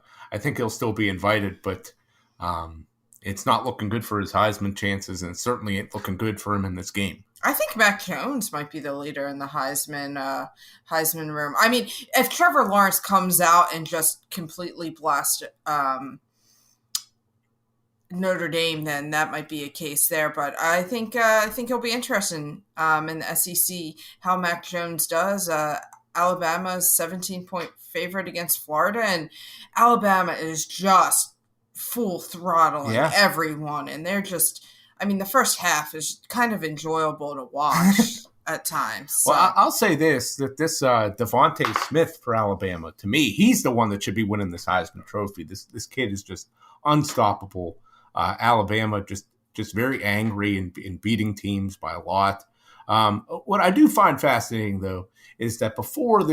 be invited, but it's not looking good for his Heisman chances, and it certainly ain't looking good for him in this game. I think Mac Jones might be the leader in the Heisman room. I mean, if Trevor Lawrence comes out and just completely blasts Notre Dame, then that might be a case there. But I think it'll be interesting in the SEC how Mac Jones does. Alabama's 17-point favorite against Florida, and Alabama is just full throttling everyone, and they're just. I mean, the first half is kind of enjoyable to watch at times. So. Well, I'll say this Devontae Smith for Alabama, to me, he's the one that should be winning this Heisman Trophy. This kid is just unstoppable. Alabama just very angry in beating teams by a lot. What I do find fascinating, though, is that before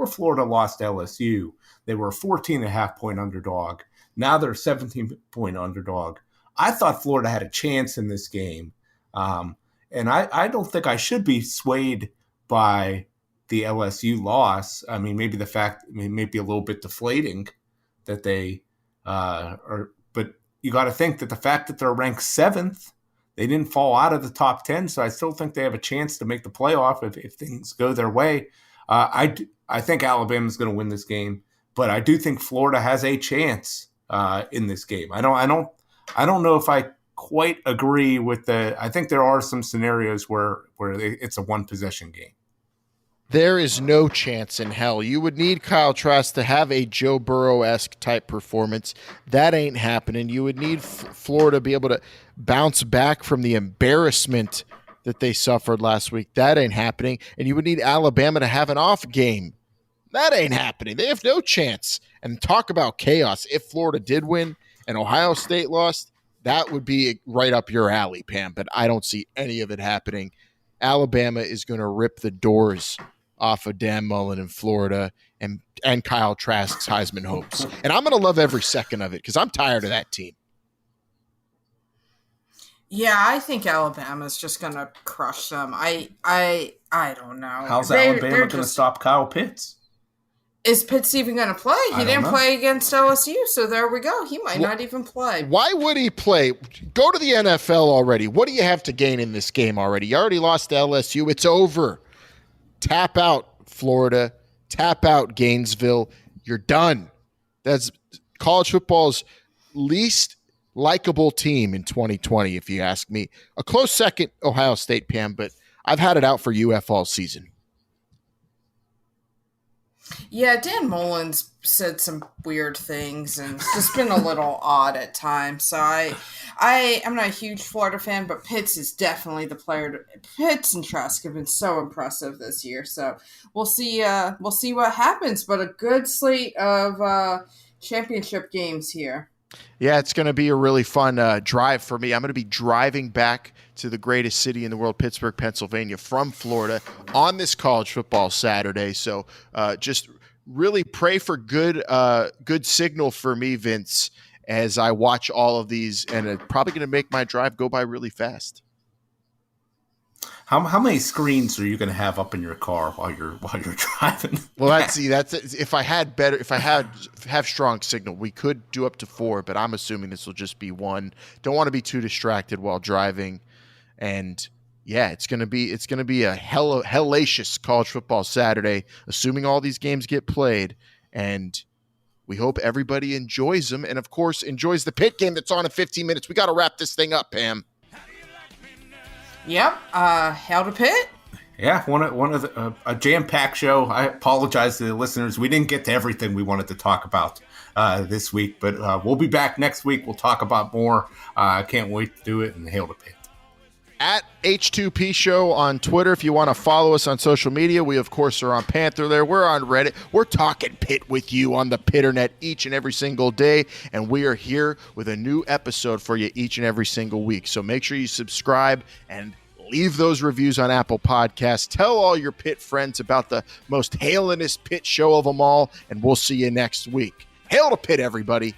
Florida lost LSU, they were a 14.5-point underdog. Now they're a 17-point underdog. I thought Florida had a chance in this game. And I don't think I should be swayed by the LSU loss. I mean, maybe the fact may be a little bit deflating that they are, but you got to think that the fact that they're ranked 7th, they didn't fall out of the top 10, so I still think they have a chance to make the playoff if things go their way. I think Alabama's going to win this game, but I do think Florida has a chance in this game. I don't know if I quite agree with I think there are some scenarios where it's a one-possession game. There is no chance in hell. You would need Kyle Trask to have a Joe Burrow-esque type performance. That ain't happening. You would need Florida to be able to bounce back from the embarrassment that they suffered last week. That ain't happening. And you would need Alabama to have an off game. That ain't happening. They have no chance. And talk about chaos. If Florida did win and Ohio State lost, that would be right up your alley, Pam. But I don't see any of it happening. Alabama is going to rip the doors off of Dan Mullen in Florida and Kyle Trask's Heisman hopes. And I'm going to love every second of it because I'm tired of that team. Yeah, I think Alabama's just going to crush them. I don't know. How's Alabama going to stop Kyle Pitts? Is Pitts even going to play? He didn't play against LSU, so there we go. He might not even play. Why would he play? Go to the NFL already. What do you have to gain in this game already? You already lost to LSU. It's over. Tap out, Florida. Tap out, Gainesville. You're done. That's college football's least likable team in 2020, if you ask me. A close second, Ohio State, Pam, but I've had it out for UF all season. Yeah, Dan Mullen's said some weird things and it's just been a little odd at times. So I'm not a huge Florida fan, but Pitts is definitely the player. Pitts and Trask have been so impressive this year. So we'll see what happens. But a good slate of championship games here. Yeah, it's going to be a really fun drive for me. I'm going to be driving back to the greatest city in the world, Pittsburgh, Pennsylvania, from Florida on this college football Saturday. So just really pray for good signal for me, Vince, as I watch all of these, and it's probably going to make my drive go by really fast. How many screens are you going to have up in your car while you're driving? Well, that's if I have strong signal, we could do up to 4, but I'm assuming this will just be 1. Don't want to be too distracted while driving, and yeah, it's going to be a hellacious college football Saturday, assuming all these games get played, and we hope everybody enjoys them, and of course enjoys the Pitt game that's on in 15 minutes. We got to wrap this thing up, Pam. Yep. Hail to Pitt. Yeah, one of a jam-packed show. I apologize to the listeners. We didn't get to everything we wanted to talk about this week, but we'll be back next week. We'll talk about more. I can't wait to do it, and hail to Pitt. At H2P Show on Twitter, if you want to follow us on social media. We, of course, are on Panther there. We're on Reddit. We're talking Pitt with you on the Pitternet each and every single day, and we are here with a new episode for you each and every single week. So make sure you subscribe and leave those reviews on Apple Podcasts. Tell all your Pitt friends about the most hailingest Pitt show of them all, and we'll see you next week. Hail to Pitt, everybody.